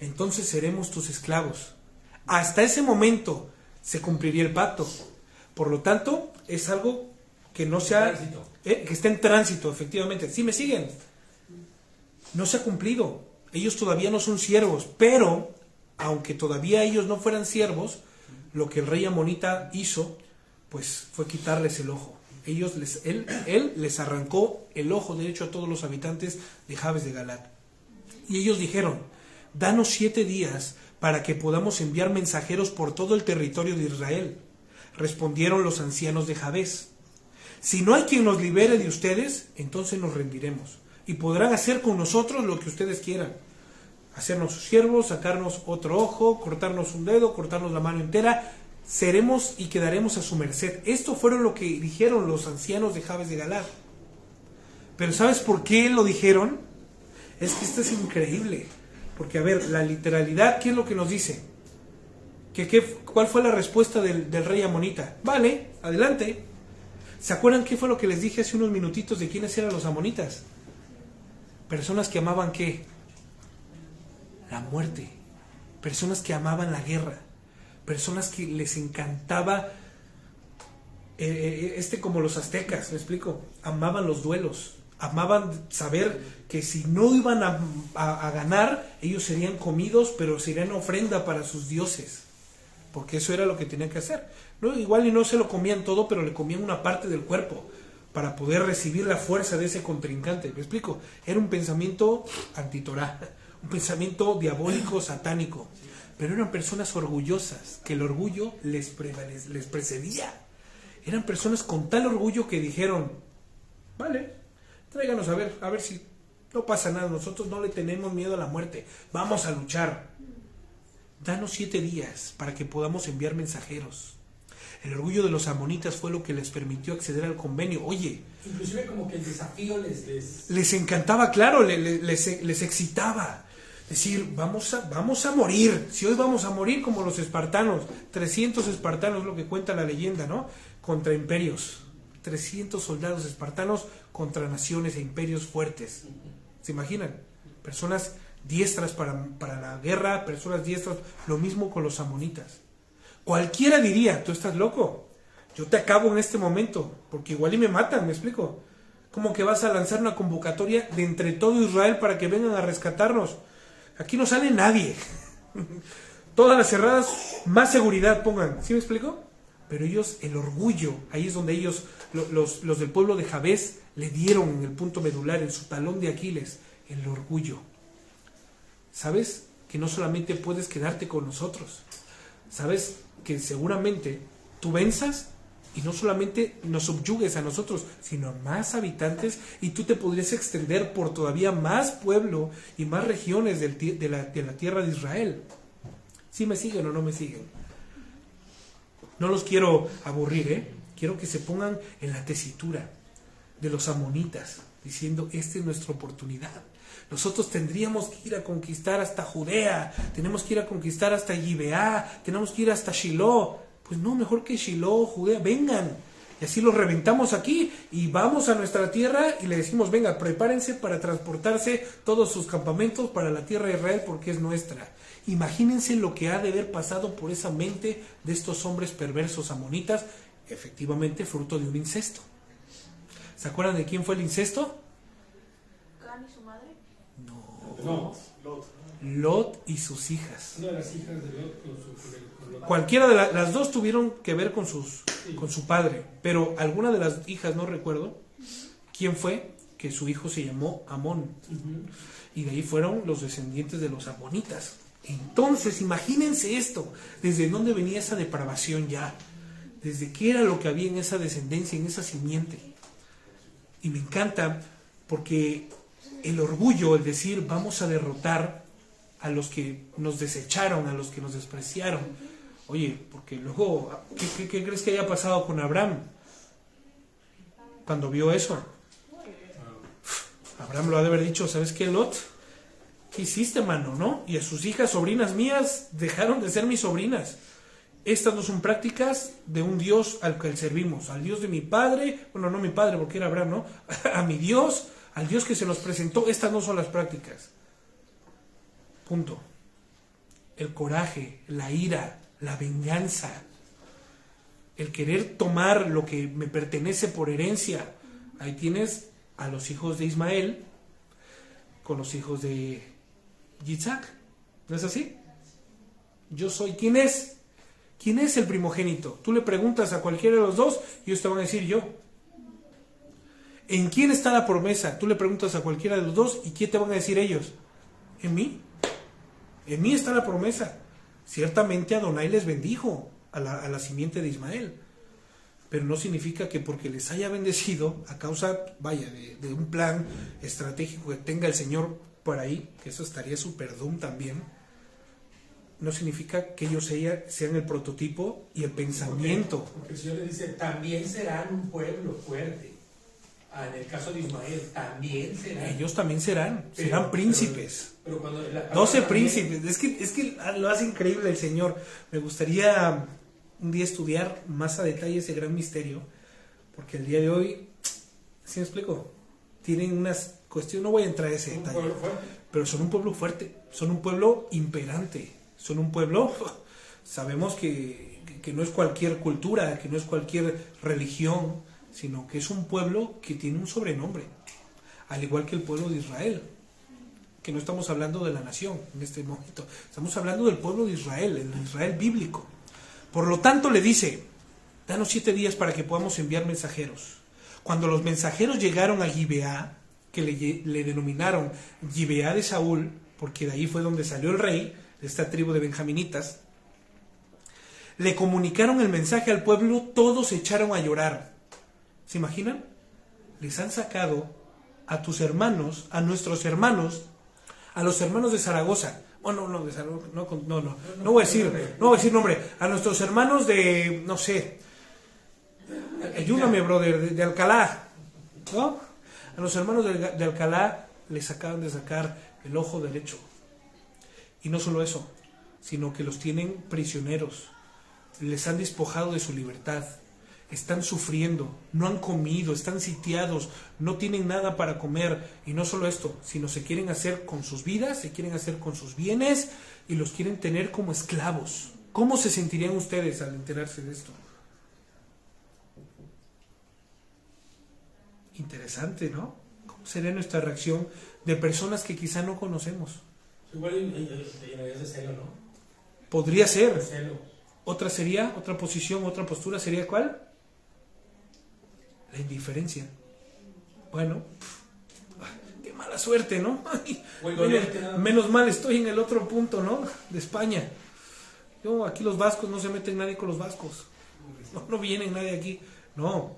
entonces seremos tus esclavos. Hasta ese momento se cumpliría el pacto. Por lo tanto, es algo que no se ha... que está en tránsito, efectivamente. ¿Sí me siguen? No se ha cumplido. Ellos todavía no son siervos, pero, aunque todavía ellos no fueran siervos, lo que el rey amonita hizo, pues fue quitarles el ojo. Él les arrancó el ojo derecho a todos los habitantes de Jabes de Galaad. Y ellos dijeron, danos 7 días para que podamos enviar mensajeros por todo el territorio de Israel. Respondieron los ancianos de Jabes, si no hay quien nos libere de ustedes, entonces nos rendiremos, y podrán hacer con nosotros lo que ustedes quieran. Hacernos sus siervos, sacarnos otro ojo, cortarnos un dedo, cortarnos la mano entera, seremos y quedaremos a su merced. Esto fueron lo que dijeron los ancianos de Jabes de Galaad. Pero ¿sabes por qué lo dijeron? Es que esto es increíble. Porque, a ver, la literalidad, ¿qué es lo que nos dice? ¿Cuál fue la respuesta del rey amonita? Vale, adelante. ¿Se acuerdan qué fue lo que les dije hace unos minutitos de quiénes eran los amonitas? Personas que amaban ¿qué? La muerte. Personas que amaban la guerra. Personas que les encantaba, como los aztecas, ¿me explico? Amaban los duelos. Amaban saber que si no iban a ganar, ellos serían comidos, pero serían ofrenda para sus dioses. Porque eso era lo que tenían que hacer. ¿No? Igual y no se lo comían todo, pero le comían una parte del cuerpo para poder recibir la fuerza de ese contrincante. ¿Me explico? Era un pensamiento antitorá, un pensamiento diabólico, satánico. Pero eran personas orgullosas, que el orgullo les precedía. Eran personas con tal orgullo que dijeron, vale, tráiganos a ver si no pasa nada, nosotros no le tenemos miedo a la muerte, vamos a luchar. Danos 7 días para que podamos enviar mensajeros. El orgullo de los amonitas fue lo que les permitió acceder al convenio. Oye, inclusive como que el desafío les encantaba, claro, les excitaba. Decir, vamos a morir. Si hoy vamos a morir como los espartanos, 300 espartanos es lo que cuenta la leyenda, ¿no? Contra imperios. 300 soldados espartanos contra naciones e imperios fuertes. ¿Se imaginan? Personas diestras para la guerra, personas diestras, lo mismo con los amonitas. Cualquiera diría, tú estás loco, yo te acabo en este momento, porque igual y me matan, ¿me explico? ¿Cómo que vas a lanzar una convocatoria de entre todo Israel para que vengan a rescatarnos? Aquí no sale nadie. Todas las cerradas, más seguridad pongan. ¿Sí me explico? Pero ellos, el orgullo, ahí es donde ellos, los del pueblo de Jabes, le dieron en el punto medular, en su talón de Aquiles, el orgullo. ¿Sabes? Que no solamente puedes quedarte con nosotros. ¿Sabes? Que seguramente tú venzas y no solamente nos subyugues a nosotros, sino a más habitantes, y tú te podrías extender por todavía más pueblo y más regiones de la tierra de Israel. ¿Sí me siguen o no me siguen? No los quiero aburrir, Quiero que se pongan en la tesitura de los amonitas, diciendo, esta es nuestra oportunidad. nosotros tendríamos que ir a conquistar hasta Judea, tenemos que ir a conquistar hasta Gibeá, tenemos que ir hasta Shiloh. Pues no, mejor que Shiloh, Judea, vengan. Y así los reventamos aquí y vamos a nuestra tierra y le decimos, venga, prepárense para transportarse todos sus campamentos para la tierra de Israel porque es nuestra. Imagínense lo que ha de haber pasado por esa mente de estos hombres perversos amonitas, efectivamente fruto de un incesto. ¿Se acuerdan de quién fue el incesto? ¿Can y su madre? No, Lot y sus hijas. una de las hijas de Lot con Lot. Cualquiera de las dos tuvieron que ver con su padre, pero alguna de las hijas, no recuerdo quién fue, que su hijo se llamó Amón. Y de ahí fueron los descendientes de los amonitas. Entonces, imagínense esto, desde dónde venía esa depravación ya, desde qué era lo que había en esa descendencia, en esa simiente. Y me encanta porque el orgullo, el decir vamos a derrotar a los que nos desecharon, a los que nos despreciaron. Oye, porque luego, ¿qué crees que haya pasado con Abraham cuando vio eso? Abraham lo ha de haber dicho, ¿sabes qué, Lot? ¿Qué hiciste, mano, no? Y a sus hijas, sobrinas mías, dejaron de ser mis sobrinas. Estas no son prácticas de un Dios al que servimos, al Dios de mi padre, bueno, no mi padre porque era Abraham, ¿no? A mi Dios, al Dios que se nos presentó, estas no son las prácticas. Punto. El coraje, la ira, la venganza, el querer tomar lo que me pertenece por herencia. Ahí tienes a los hijos de Ismael con los hijos de Yitzhak. ¿No es así? Yo soy, ¿quién es? ¿Quién es el primogénito? Tú le preguntas a cualquiera de los dos y ellos te van a decir yo. ¿En quién está la promesa? Tú le preguntas a cualquiera de los dos y ¿qué te van a decir ellos? ¿En mí? En mí está la promesa. Ciertamente Adonai les bendijo a la simiente de Ismael, pero no significa que porque les haya bendecido a causa, vaya, de un plan estratégico que tenga el Señor por ahí, que eso estaría súper doom también, no significa que ellos sean el prototipo y el pensamiento. Porque el Señor le dice, también serán un pueblo fuerte. En el caso de Ismael, también serán. Ellos también serán príncipes. Pero cuando 12 príncipes. Es que lo hace increíble el Señor. Me gustaría un día estudiar más a detalle ese gran misterio, porque el día de hoy, ¿sí me explico? Tienen unas cuestiones, no voy a entrar a ese detalle, pero son un pueblo fuerte, son un pueblo imperante, son un pueblo, sabemos que no es cualquier cultura, que no es cualquier religión, sino que es un pueblo que tiene un sobrenombre, al igual que el pueblo de Israel, que no estamos hablando de la nación en este momento, estamos hablando del pueblo de Israel, el Israel bíblico. Por lo tanto le dice, danos 7 días para que podamos enviar mensajeros. Cuando los mensajeros llegaron a Gibeá, que le denominaron Gibeá de Saúl, porque de ahí fue donde salió el rey, de esta tribu de benjaminitas, le comunicaron el mensaje al pueblo, todos se echaron a llorar. ¿Se imaginan? Les han sacado a tus hermanos, a nuestros hermanos, a los hermanos de Zaragoza. No voy a decir nombre. A nuestros hermanos de, no sé, ayúdame, brother, de Alcalá, ¿no? A los hermanos de Alcalá les acaban de sacar el ojo derecho. Y no solo eso, sino que los tienen prisioneros. Les han despojado de su libertad. Están sufriendo, no han comido, están sitiados, no tienen nada para comer. Y no solo esto, sino se quieren hacer con sus vidas, se quieren hacer con sus bienes y los quieren tener como esclavos. ¿Cómo se sentirían ustedes al enterarse de esto? Interesante, ¿no? ¿Cómo sería nuestra reacción de personas que quizá no conocemos? Igual te llenarías de celo, ¿no? Podría ser. Celo. Otra posición, otra postura sería ¿cuál? La indiferencia. Bueno, qué mala suerte, ¿no? Menos mal estoy en el otro punto, ¿no? De España. Aquí los vascos, no se meten nadie con los vascos. No viene nadie aquí. No.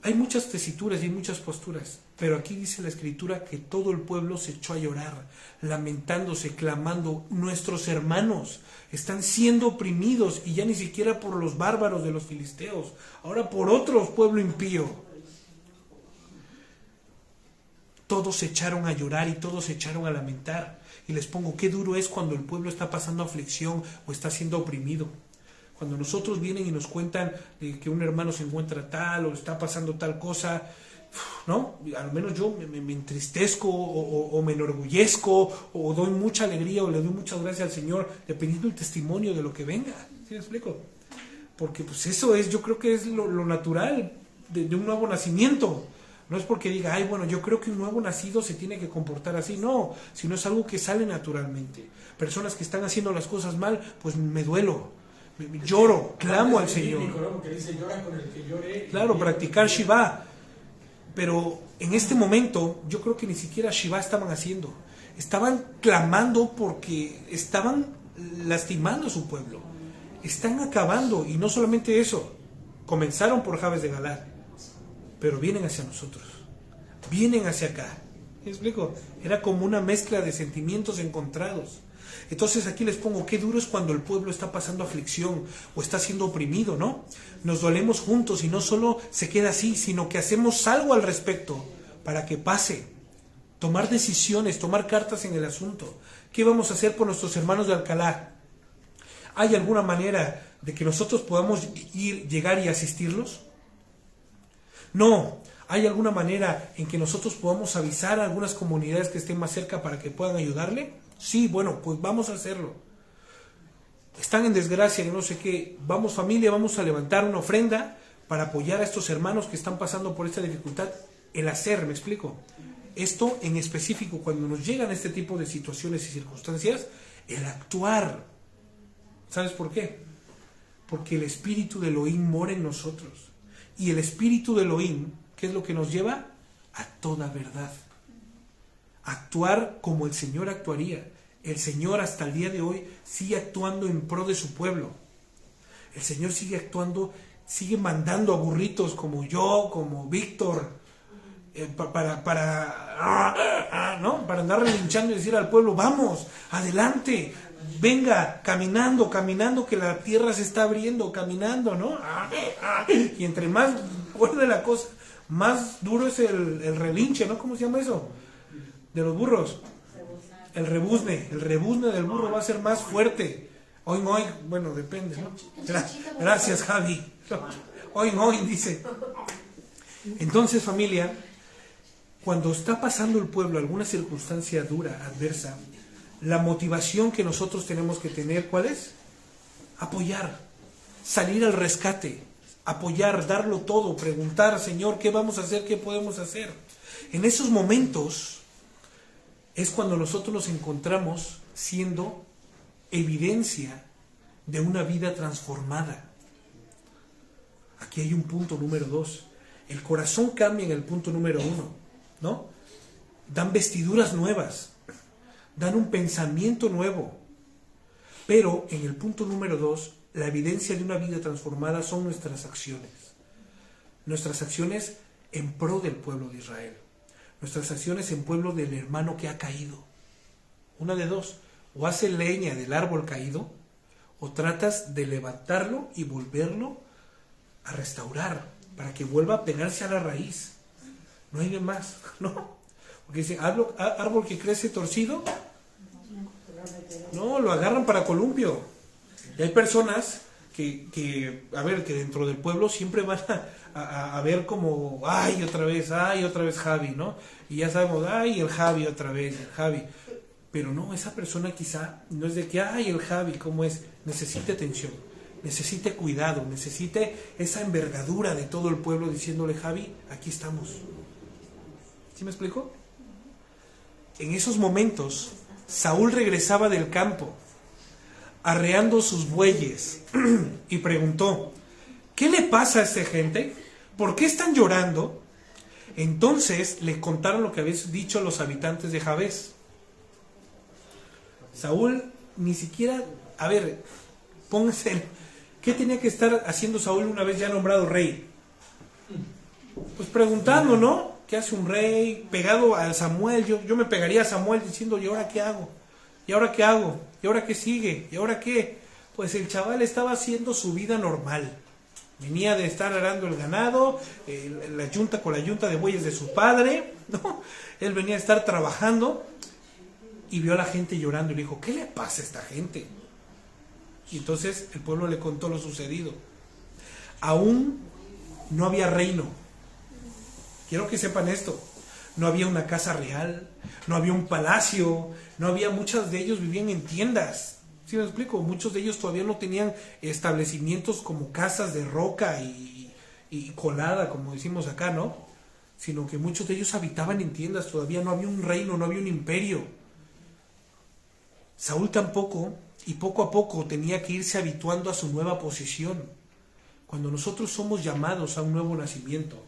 Hay muchas tesituras y hay muchas posturas. Pero aquí dice la Escritura que todo el pueblo se echó a llorar, lamentándose, clamando, nuestros hermanos están siendo oprimidos, y ya ni siquiera por los bárbaros de los filisteos, ahora por otro pueblo impío. todos se echaron a llorar y todos se echaron a lamentar. Y les pongo, qué duro es cuando el pueblo está pasando aflicción o está siendo oprimido. Cuando nosotros vienen y nos cuentan que un hermano se encuentra tal o está pasando tal cosa, ¿no? Al menos yo me entristezco o me enorgullezco o doy mucha alegría o le doy muchas gracias al Señor, dependiendo del testimonio de lo que venga. ¿Sí me explico? Porque pues eso es, yo creo que es lo natural de un nuevo nacimiento. No es porque diga, ay, bueno, yo creo que un nuevo nacido se tiene que comportar así. No, sino es algo que sale naturalmente. Personas que están haciendo las cosas mal, pues me duelo, lloro, clamo al Señor. Claro, practicar Shiva. Pero en este momento, yo creo que ni siquiera Shiva estaban haciendo. Estaban clamando porque estaban lastimando a su pueblo. Están acabando, y no solamente eso. Comenzaron por Jabes de Galaad, pero vienen hacia nosotros, vienen hacia acá. ¿Me explico? Era como una mezcla de sentimientos encontrados. Entonces aquí les pongo, qué duro es cuando el pueblo está pasando aflicción o está siendo oprimido, ¿no? Nos dolemos juntos y no solo se queda así, sino que hacemos algo al respecto para que pase. Tomar decisiones, tomar cartas en el asunto. ¿Qué vamos a hacer por nuestros hermanos de Alcalá? ¿Hay alguna manera de que nosotros podamos llegar y asistirlos? No. ¿Hay alguna manera en que nosotros podamos avisar a algunas comunidades que estén más cerca para que puedan ayudarle? Sí, bueno, pues vamos a hacerlo. Están en desgracia y no sé qué. Vamos, familia, vamos a levantar una ofrenda para apoyar a estos hermanos que están pasando por esta dificultad. El hacer, ¿me explico? Esto en específico, cuando nos llegan este tipo de situaciones y circunstancias, el actuar. ¿Sabes por qué? Porque el espíritu de Elohim mora en nosotros. Y el espíritu de Elohim, ¿qué es lo que nos lleva? A toda verdad. Actuar como el Señor actuaría. El Señor hasta el día de hoy sigue actuando en pro de su pueblo. El Señor sigue actuando, sigue mandando a burritos como yo, como Víctor, ¿no? Para andar relinchando y decir al pueblo, vamos, adelante, venga, caminando, que la tierra se está abriendo, caminando, ¿no? Y entre más fuerte la cosa, más duro es el relinche, ¿no? ¿Cómo se llama eso? De los burros. El rebuzne del burro va a ser más fuerte. Hoy, bueno, depende, ¿no? Gracias, Javi. Hoy, dice. Entonces, familia, cuando está pasando el pueblo alguna circunstancia dura, adversa, la motivación que nosotros tenemos que tener, ¿cuál es? Apoyar, salir al rescate, apoyar, darlo todo, preguntar, Señor, ¿qué vamos a hacer? ¿Qué podemos hacer? En esos momentos es cuando nosotros nos encontramos siendo evidencia de una vida transformada. Aquí hay un punto número 2. El corazón cambia en el punto número 1, ¿no? Dan vestiduras nuevas, dan un pensamiento nuevo. Pero en el punto número 2, la evidencia de una vida transformada son nuestras acciones. Nuestras acciones en pro del pueblo de Israel. Nuestras acciones en pueblo del hermano que ha caído. Una de dos, o hace leña del árbol caído, o tratas de levantarlo y volverlo a restaurar, para que vuelva a pegarse a la raíz. No hay de más, ¿no? Porque dice, árbol que crece torcido, no, lo agarran para columpio. Y hay personas que dentro del pueblo siempre van a ver como, ay, otra vez Javi, ¿no? Y ya sabemos, ay, el Javi otra vez, el Javi. Pero no, esa persona quizá no es de que, ay, el Javi, ¿cómo es? Necesite atención, necesite cuidado, necesite esa envergadura de todo el pueblo diciéndole, Javi, aquí estamos. ¿Sí me explico? En esos momentos, Saúl regresaba del campo, arreando sus bueyes, y preguntó, ¿qué le pasa a esta gente? ¿Por qué están llorando? Entonces le contaron lo que habían dicho los habitantes de Jabes. Saúl ni siquiera, pónganse, ¿qué tenía que estar haciendo Saúl una vez ya nombrado rey? Pues preguntando, ¿no? ¿Qué hace un rey? Pegado a Samuel, yo me pegaría a Samuel diciendo, ¿y ahora qué hago? ¿Y ahora qué hago? ¿Y ahora qué sigue? ¿Y ahora qué? Pues el chaval estaba haciendo su vida normal. Venía de estar arando el ganado, la yunta con la yunta de bueyes de su padre, ¿no? Él venía a estar trabajando y vio a la gente llorando y le dijo, ¿qué le pasa a esta gente? Y entonces el pueblo le contó lo sucedido. Aún no había reino. Quiero que sepan esto. No había una casa real, no había un palacio, no había, muchos de ellos vivían en tiendas. ¿Sí me explico? Muchos de ellos todavía no tenían establecimientos como casas de roca y colada, como decimos acá, ¿no? Sino que muchos de ellos habitaban en tiendas, todavía no había un reino, no había un imperio. Saúl tampoco, y poco a poco tenía que irse habituando a su nueva posición. Cuando nosotros somos llamados a un nuevo nacimiento,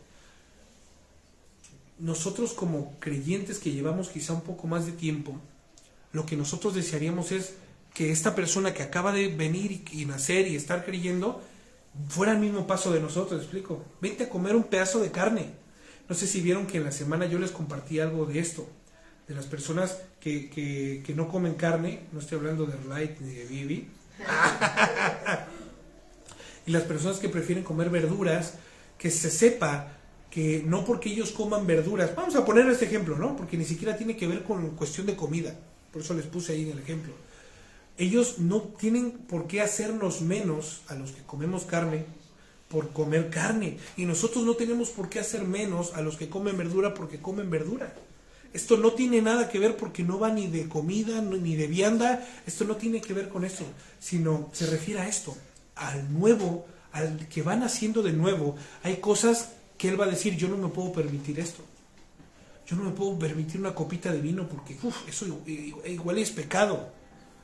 nosotros como creyentes que llevamos quizá un poco más de tiempo, lo que nosotros desearíamos es que esta persona que acaba de venir y nacer y estar creyendo fuera al mismo paso de nosotros. ¿Explico? Vente a comer un pedazo de carne. No sé si vieron que en la semana yo les compartí algo de esto, de las personas que no comen carne. No estoy hablando de Light ni de Bibi. Y las personas que prefieren comer verduras, que se sepa que no porque ellos coman verduras, vamos a poner este ejemplo, ¿no? Porque ni siquiera tiene que ver con cuestión de comida, por eso les puse ahí en el ejemplo. Ellos no tienen por qué hacernos menos a los que comemos carne por comer carne, y nosotros no tenemos por qué hacer menos a los que comen verdura porque comen verdura. Esto no tiene nada que ver, porque no va ni de comida ni de vianda, esto no tiene que ver con eso, sino se refiere a esto, al nuevo, al que van haciendo de nuevo. Hay cosas que él va a decir, yo no me puedo permitir esto, yo no me puedo permitir una copita de vino porque eso igual es pecado.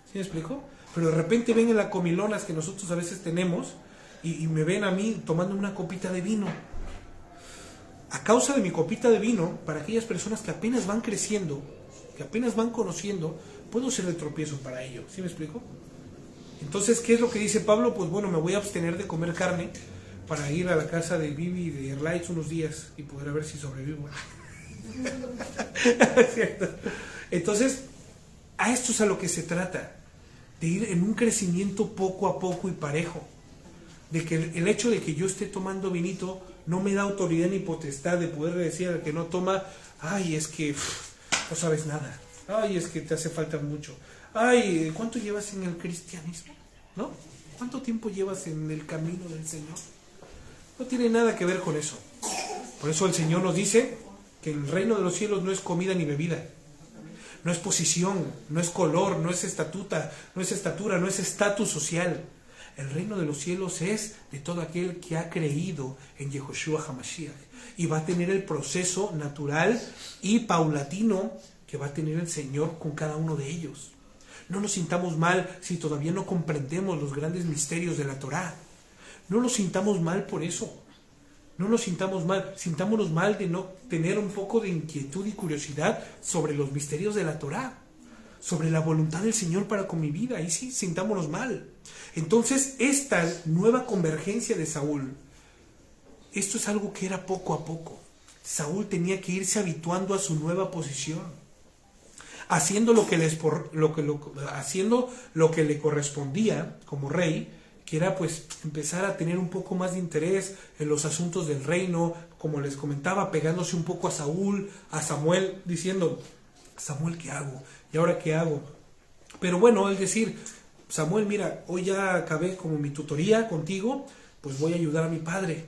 ¿Sí me explico? Pero de repente ven en las comilonas que nosotros a veces tenemos y me ven a mí tomando una copita de vino. A causa de mi copita de vino, para aquellas personas que apenas van creciendo, que apenas van conociendo, puedo ser de tropiezo para ellos. ¿Sí me explico? Entonces, ¿qué es lo que dice Pablo? Pues bueno, me voy a abstener de comer carne para ir a la casa de Bibi y de Erlights unos días y poder ver si sobrevivo. ¿Cierto? Entonces, a esto es a lo que se trata, de ir en un crecimiento poco a poco y parejo. De que el hecho de que yo esté tomando vinito no me da autoridad ni potestad de poder decir al que no toma, ay, es que no sabes nada, ay, es que te hace falta mucho, ay, ¿cuánto llevas en el cristianismo? ¿No? ¿Cuánto tiempo llevas en el camino del Señor? No tiene nada que ver con eso. Por eso el Señor nos dice que el reino de los cielos no es comida ni bebida, no es posición, no es color, no es estatura, no es estatus social. El reino de los cielos es de todo aquel que ha creído en Yehoshua HaMashiach, y va a tener el proceso natural y paulatino que va a tener el Señor con cada uno de ellos. No nos sintamos mal si todavía no comprendemos los grandes misterios de la Torá. No nos sintamos mal por eso. No nos sintamos mal. Sintámonos mal de no tener un poco de inquietud y curiosidad sobre los misterios de la Torá, sobre la voluntad del Señor para con mi vida. Ahí sí, sintámonos mal. Entonces, esta nueva convergencia de Saúl, esto es algo que era poco a poco. Saúl tenía que irse habituando a su nueva posición, haciendo haciendo lo que le correspondía como rey, que era pues empezar a tener un poco más de interés en los asuntos del reino, como les comentaba, pegándose un poco a Saúl, a Samuel, diciendo, Samuel, ¿qué hago? ¿Y ahora qué hago? Pero bueno, es decir, Samuel, mira, hoy ya acabé como mi tutoría contigo, pues voy a ayudar a mi padre.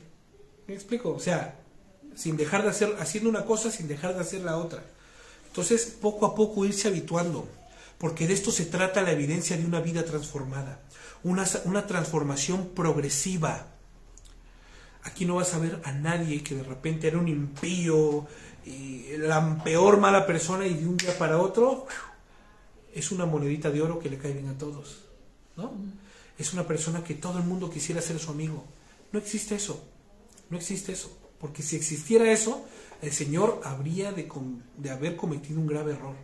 ¿Me explico? O sea, sin dejar de hacer, haciendo una cosa sin dejar de hacer la otra. Entonces, poco a poco irse habituando, porque de esto se trata la evidencia de una vida transformada, una transformación progresiva. Aquí no vas a ver a nadie que de repente era un impío, y la peor mala persona, y de un día para otro es una monedita de oro que le cae bien a todos, ¿no? Es una persona que todo el mundo quisiera ser su amigo. No existe eso, no existe eso, porque si existiera eso, el Señor habría de haber cometido un grave error,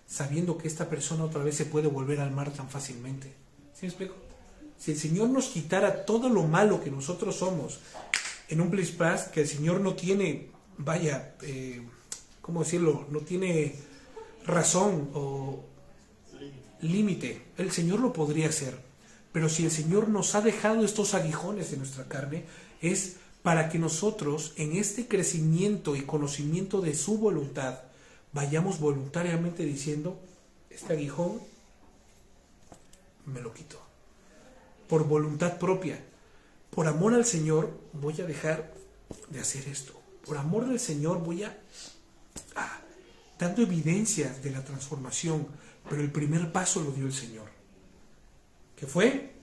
sabiendo que esta persona otra vez se puede volver al mar tan fácilmente. ¿Sí me explico? Si el Señor nos quitara todo lo malo que nosotros somos en un Plis Pras, que el Señor no tiene, ¿cómo decirlo? No tiene razón o límite. El Señor lo podría hacer, Pero si el Señor nos ha dejado estos aguijones en nuestra carne, es para que nosotros en este crecimiento y conocimiento de su voluntad vayamos voluntariamente diciendo, este aguijón me lo quito. Por voluntad propia. Por amor al Señor voy a dejar de hacer esto. Por amor del Señor voy dando evidencias de la transformación. Pero el primer paso lo dio el Señor. ¿Qué fue?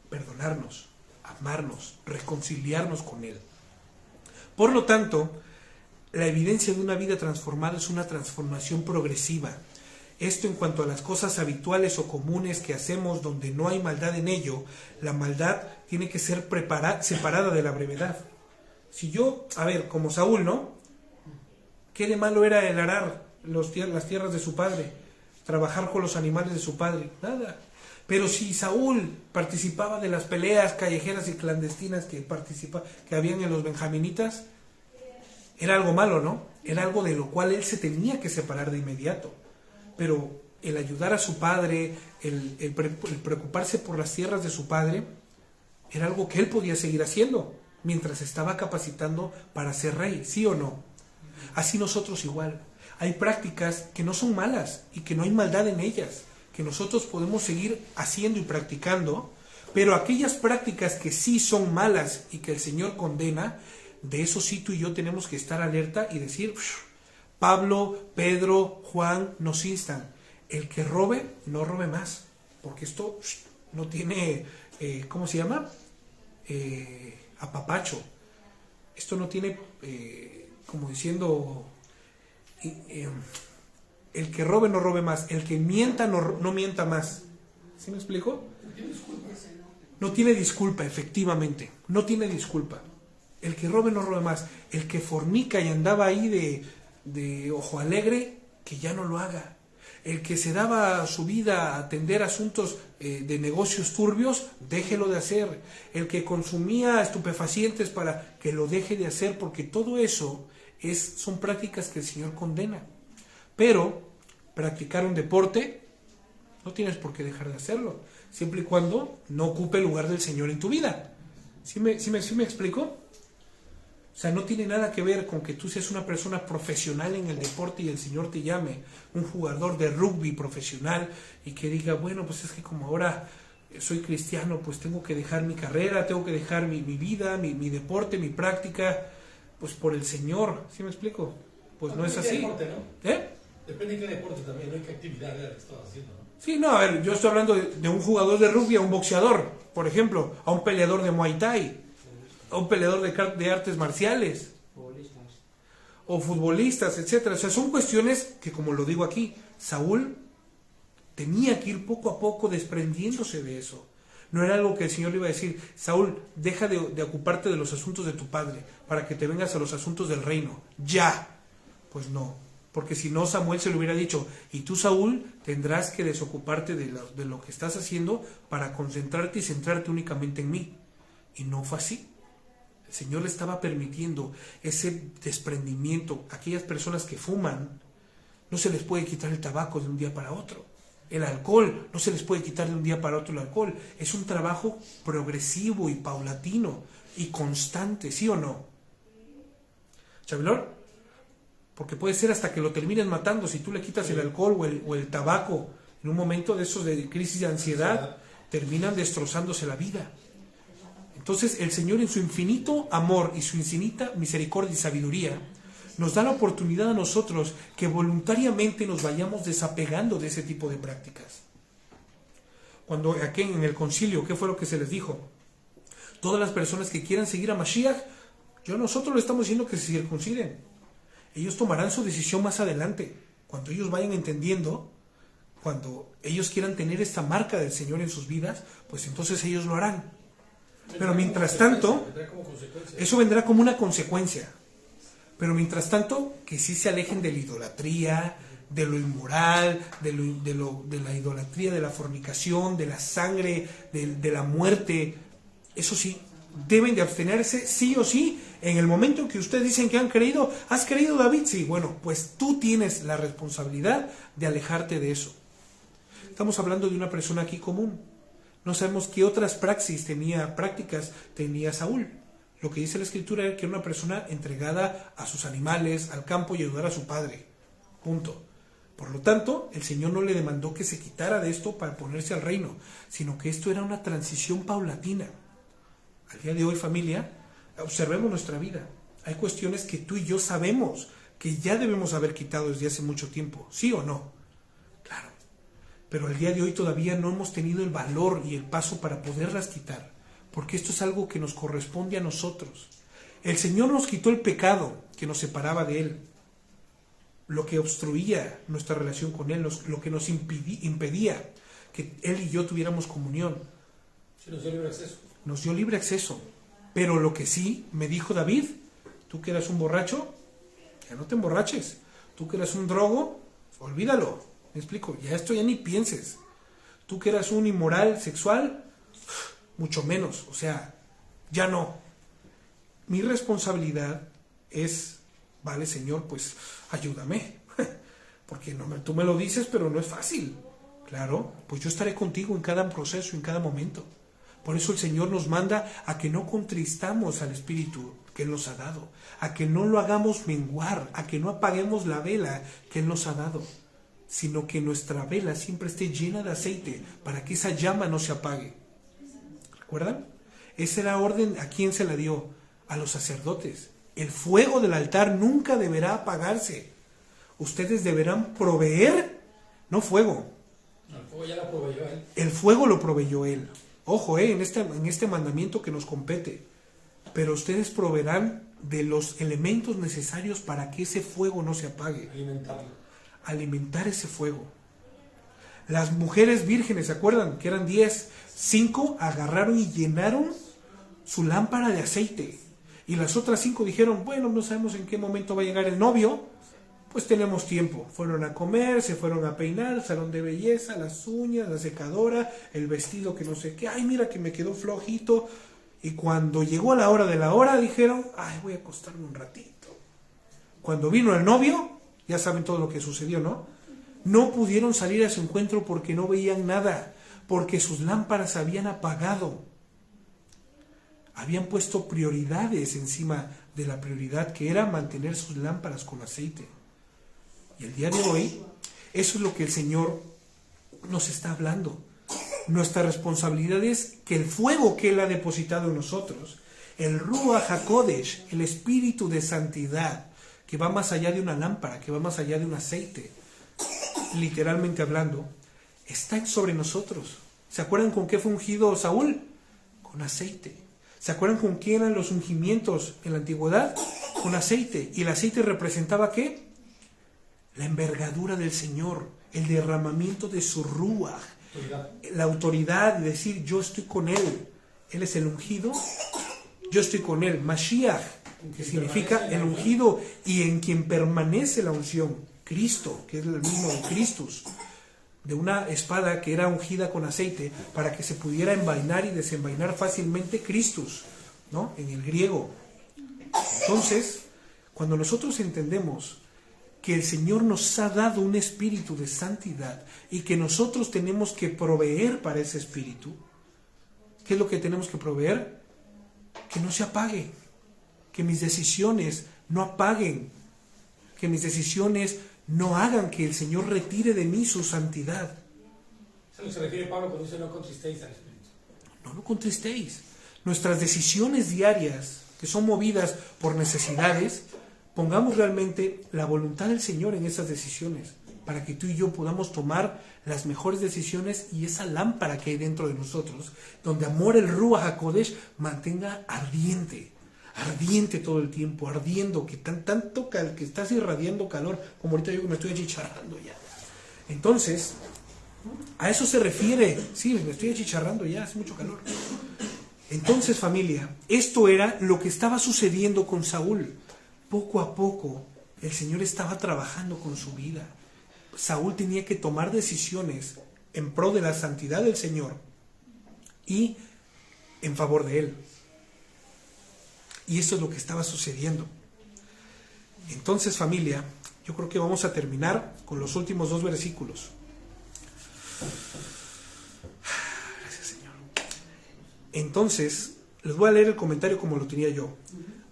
Perdonarnos, amarnos, reconciliarnos con Él. Por lo tanto, la evidencia de una vida transformada es una transformación progresiva. Esto en cuanto a las cosas habituales o comunes que hacemos donde no hay maldad en ello, la maldad tiene que ser separada de la brevedad. Si yo, como Saúl, ¿no? ¿Qué de malo era el arar las tierras de su padre? Trabajar con los animales de su padre, nada. Pero si Saúl participaba de las peleas callejeras y clandestinas que habían en los benjaminitas, era algo malo, ¿no? Era algo de lo cual él se tenía que separar de inmediato. Pero el ayudar a su padre, el preocuparse por las tierras de su padre, era algo que él podía seguir haciendo mientras estaba capacitando para ser rey, ¿sí o no? Así nosotros igual. Hay prácticas que no son malas y que no hay maldad en ellas, que nosotros podemos seguir haciendo y practicando, pero aquellas prácticas que sí son malas y que el Señor condena, de eso sí tú y yo tenemos que estar alerta y decir, Pablo, Pedro, Juan nos instan, el que robe, no robe más, porque esto no tiene, ¿cómo se llama? Apapacho. Esto no tiene, como diciendo, el que robe no robe más, el que mienta no mienta más. ¿Sí me explico? No tiene disculpa, efectivamente, no tiene disculpa. El que robe no robe más, el que fornica y andaba ahí de ojo alegre, que ya no lo haga. El que se daba su vida a atender asuntos de negocios turbios, déjelo de hacer. El que consumía estupefacientes, para que lo deje de hacer, porque todo eso son prácticas que el Señor condena. Pero practicar un deporte, no tienes por qué dejar de hacerlo, siempre y cuando no ocupe el lugar del Señor en tu vida. ¿Sí me explico? O sea, no tiene nada que ver con que tú seas una persona profesional en el deporte y el Señor te llame un jugador de rugby profesional y que diga, bueno, pues es que como ahora soy cristiano, pues tengo que dejar mi carrera, tengo que dejar mi vida, mi deporte, mi práctica, pues por el Señor. ¿Sí me explico? Pues no es así. Deporte, ¿no? Depende de qué deporte también, no hay qué actividad era que estás haciendo, ¿no? Sí, no, a ver, yo estoy hablando de un jugador de rugby a un boxeador, por ejemplo, a un peleador de Muay Thai, a un peleador de artes marciales, o futbolistas, etcétera. O sea, son cuestiones que, como lo digo aquí, Saúl tenía que ir poco a poco desprendiéndose de eso. No era algo que el Señor le iba a decir, Saúl, deja de ocuparte de los asuntos de tu padre para que te vengas a los asuntos del reino. ¡Ya! Pues no, porque si no, Samuel se le hubiera dicho, y tú, Saúl, tendrás que desocuparte de lo que estás haciendo para concentrarte y centrarte únicamente en mí. Y no fue así. El Señor le estaba permitiendo ese desprendimiento. Aquellas personas que fuman, no se les puede quitar el tabaco de un día para otro. El alcohol, no se les puede quitar de un día para otro el alcohol. Es un trabajo progresivo y paulatino y constante, ¿sí o no? ¿Chavilor? Porque puede ser hasta que lo terminen matando si tú le quitas el alcohol o el tabaco. En un momento de esos de crisis de ansiedad, terminan destrozándose la vida. Entonces el Señor, en su infinito amor y su infinita misericordia y sabiduría, nos da la oportunidad a nosotros que voluntariamente nos vayamos desapegando de ese tipo de prácticas. Cuando aquí en el concilio, ¿qué fue lo que se les dijo? Todas las personas que quieran seguir a Mashiach, nosotros le estamos diciendo que se circunciden. Ellos tomarán su decisión más adelante, cuando ellos vayan entendiendo, cuando ellos quieran tener esta marca del Señor en sus vidas, pues entonces ellos lo harán. Pero mientras tanto, eso vendrá como una consecuencia. Pero mientras tanto, que sí se alejen de la idolatría, de lo inmoral, de la idolatría, de la fornicación, de la sangre, de la muerte. Eso sí, deben de abstenerse sí o sí. En el momento en que ustedes dicen que han creído, ¿has creído, David? Sí, bueno, pues tú tienes la responsabilidad de alejarte de eso. Estamos hablando de una persona aquí común, No sabemos qué otras prácticas tenía Saúl. Lo que dice la Escritura es que era una persona entregada a sus animales, al campo y ayudar a su padre. Punto. Por lo tanto, el Señor no le demandó que se quitara de esto para ponerse al reino, sino que esto era una transición paulatina. Al día de hoy, familia, observemos nuestra vida. Hay cuestiones que tú y yo sabemos que ya debemos haber quitado desde hace mucho tiempo. ¿Sí o no? Claro. Pero al día de hoy todavía no hemos tenido el valor y el paso para poderlas quitar, porque esto es algo que nos corresponde a nosotros. El Señor nos quitó el pecado que nos separaba de Él, lo que obstruía nuestra relación con Él, lo que nos impedía que Él y yo tuviéramos comunión. Sí, nos dio libre acceso. Nos dio libre acceso. Pero lo que sí me dijo David, tú que eras un borracho, ya no te emborraches. Tú que eras un drogo, olvídalo. Me explico, ya esto ya ni pienses. Tú que eras un inmoral sexual, mucho menos. O sea, ya no. Mi responsabilidad es, vale, Señor, pues ayúdame. Porque tú me lo dices, pero no es fácil. Claro, pues yo estaré contigo en cada proceso, en cada momento. Por eso el Señor nos manda a que no contristamos al Espíritu que Él nos ha dado, a que no lo hagamos menguar, a que no apaguemos la vela que Él nos ha dado, sino que nuestra vela siempre esté llena de aceite para que esa llama no se apague. ¿Recuerdan? Esa era la orden. ¿A quién se la dio? A los sacerdotes. El fuego del altar nunca deberá apagarse. Ustedes deberán proveer, no fuego. El fuego ya lo proveyó Él. El fuego lo proveyó Él. Ojo, en este mandamiento que nos compete. Pero ustedes proveerán de los elementos necesarios para que ese fuego no se apague. Alimentar ese fuego. Las mujeres vírgenes, ¿se acuerdan? Que eran 10. 5 agarraron y llenaron su lámpara de aceite. Y las otras 5 dijeron, bueno, no sabemos en qué momento va a llegar el novio, pues tenemos tiempo. Fueron a comer, se fueron a peinar, salón de belleza, las uñas, la secadora, el vestido que no sé qué. Ay, mira que me quedó flojito. Y cuando llegó la hora de la hora, dijeron, ay, voy a acostarme un ratito. Cuando vino el novio, ya saben todo lo que sucedió, ¿no? No pudieron salir a su encuentro porque no veían nada, porque sus lámparas habían apagado. Habían puesto prioridades encima de la prioridad que era mantener sus lámparas con aceite. Y el día de hoy, eso es lo que el Señor nos está hablando. Nuestra responsabilidad es que el fuego que Él ha depositado en nosotros, el Ruach HaKodesh, el espíritu de santidad, que va más allá de una lámpara, que va más allá de un aceite, literalmente hablando, está sobre nosotros. ¿Se acuerdan con qué fue ungido Saúl? Con aceite. ¿Se acuerdan con qué eran los ungimientos en la antigüedad? Con aceite. ¿Y el aceite representaba qué? La envergadura del Señor, el derramamiento de su Ruach, la autoridad de decir, yo estoy con Él. Él es el ungido, yo estoy con Él. Mashiach, que significa el ungido y en quien permanece la unción. Cristo, que es el mismo de Christus, de una espada que era ungida con aceite para que se pudiera envainar y desenvainar fácilmente, Christus, ¿no? En el griego. Entonces, cuando nosotros entendemos que el Señor nos ha dado un espíritu de santidad y que nosotros tenemos que proveer para ese espíritu, ¿qué es lo que tenemos que proveer? Que no se apague, que mis decisiones no apaguen, que mis decisiones no hagan que el Señor retire de mí su santidad. ¿A lo que se refiere Pablo cuando dice no contristéis al Espíritu? No lo contristéis. Nuestras decisiones diarias, que son movidas por necesidades, pongamos realmente la voluntad del Señor en esas decisiones, para que tú y yo podamos tomar las mejores decisiones y esa lámpara que hay dentro de nosotros, donde amor el Ruach HaKodesh mantenga ardiente todo el tiempo, ardiendo, que tanto que estás irradiando calor, como ahorita yo me estoy achicharrando ya. Entonces, a eso se refiere. Sí, me estoy achicharrando ya, hace mucho calor. Entonces, familia, esto era lo que estaba sucediendo con Saúl. Poco a poco, el Señor estaba trabajando con su vida. Saúl tenía que tomar decisiones en pro de la santidad del Señor y en favor de Él. Y eso es lo que estaba sucediendo. Entonces, familia, yo creo que vamos a terminar con los últimos 2 versículos. Gracias, Señor. Entonces, les voy a leer el comentario como lo tenía yo.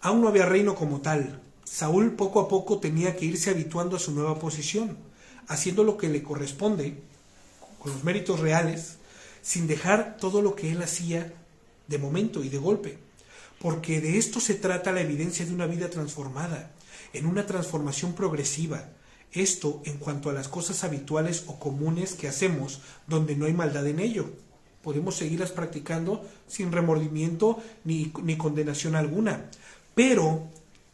Aún no había reino como tal. Saúl poco a poco tenía que irse habituando a su nueva posición, haciendo lo que le corresponde, con los méritos reales, sin dejar todo lo que él hacía de momento y de golpe. Porque de esto se trata la evidencia de una vida transformada, en una transformación progresiva. Esto en cuanto a las cosas habituales o comunes que hacemos, donde no hay maldad en ello. Podemos seguirlas practicando sin remordimiento ni condenación alguna. Pero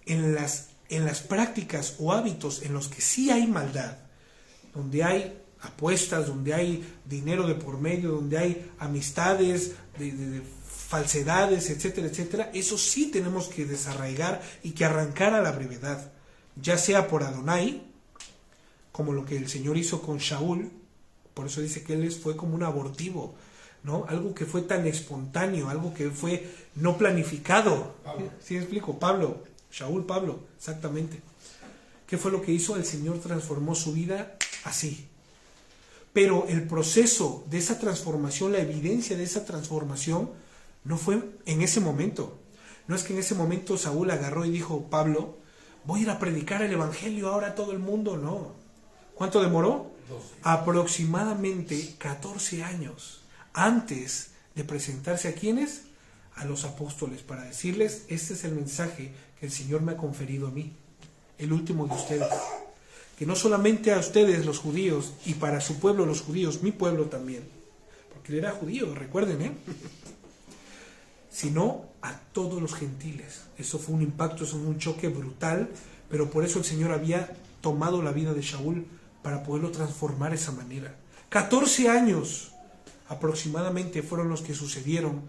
en las prácticas o hábitos en los que sí hay maldad, donde hay apuestas, donde hay dinero de por medio, donde hay amistades, de falsedades, etcétera, etcétera, eso sí tenemos que desarraigar y que arrancar a la brevedad, ya sea por Adonai, como lo que el Señor hizo con Shaul. Por eso dice que él fue como un abortivo, ¿no? Algo que fue tan espontáneo, algo que fue no planificado. ¿Sí me explico? Shaul Pablo, exactamente. ¿Qué fue lo que hizo? El Señor transformó su vida así. Pero el proceso de esa transformación, la evidencia de esa transformación, no fue en ese momento. No es que en ese momento Saúl agarró y dijo, Pablo, voy a ir a predicar el evangelio ahora a todo el mundo. No. ¿Cuánto demoró? 12. Aproximadamente 14 años antes de presentarse a ¿quiénes? A los apóstoles, para decirles, este es el mensaje que el Señor me ha conferido a mí, el último de ustedes. Que no solamente a ustedes los judíos y para su pueblo los judíos, mi pueblo también, porque él era judío, recuerden, sino a todos los gentiles. Eso fue un impacto, eso fue un choque brutal, pero por eso el Señor había tomado la vida de Shaul para poderlo transformar de esa manera. 14 años aproximadamente fueron los que sucedieron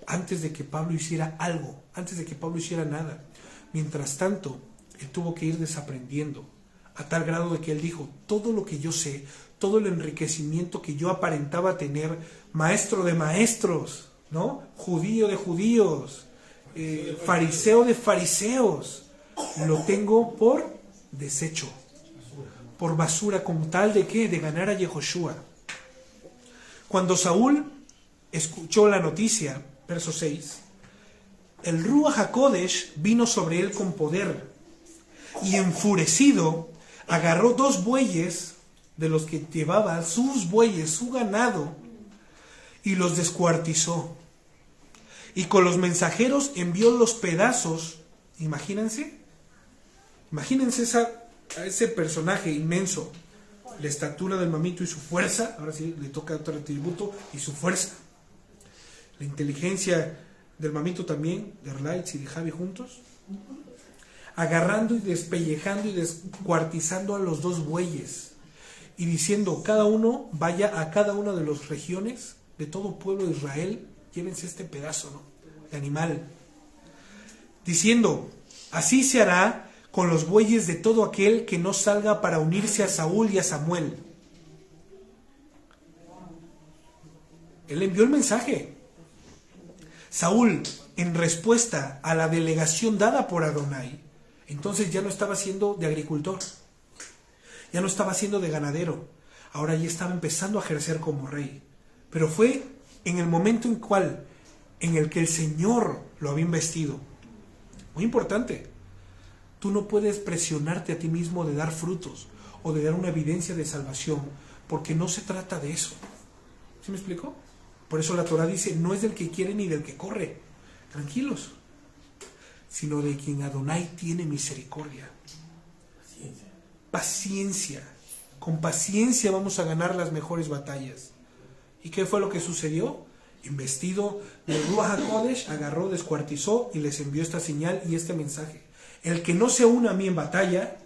antes de que Pablo hiciera algo, antes de que Pablo hiciera nada. Mientras tanto, él tuvo que ir desaprendiendo, a tal grado de que él dijo, todo lo que yo sé, todo el enriquecimiento que yo aparentaba tener, maestro de maestros, ¿no? Judío de judíos, fariseo de fariseos, lo tengo por desecho, por basura, con tal de ¿qué? De ganar a Yehoshua. Cuando Saúl escuchó la noticia, verso 6, el Ruach HaKodesh vino sobre él con poder, y enfurecido, agarró 2 bueyes de los que llevaba, sus bueyes, su ganado, y los descuartizó. Y con los mensajeros envió los pedazos. Imagínense a ese personaje inmenso, la estatura del mamito y su fuerza. Ahora sí le toca otro atributo, y su fuerza, la inteligencia del mamito también, de Erlaitz y de Javi juntos, agarrando y despellejando y descuartizando a los 2 bueyes, y diciendo, cada uno vaya a cada una de las regiones de todo pueblo de Israel, llévense este pedazo, ¿no?, de animal, diciendo, así se hará con los bueyes de todo aquel que no salga para unirse a Saúl y a Samuel. Él envió el mensaje. Saúl, en respuesta a la delegación dada por Adonai, entonces ya no estaba siendo de agricultor, ya no estaba siendo de ganadero, ahora ya estaba empezando a ejercer como rey. Pero fue en el momento en el que el Señor lo había investido. Muy importante. Tú no puedes presionarte a ti mismo de dar frutos o de dar una evidencia de salvación, porque no se trata de eso. ¿Sí me explico? Por eso la Torah dice, no es del que quiere ni del que corre, tranquilos, sino de quien Adonai tiene misericordia. Paciencia. Con paciencia vamos a ganar las mejores batallas. ¿Y qué fue lo que sucedió? Investido del Ruach HaKodesh, agarró, descuartizó y les envió esta señal y este mensaje. El que no se una a mí en batalla,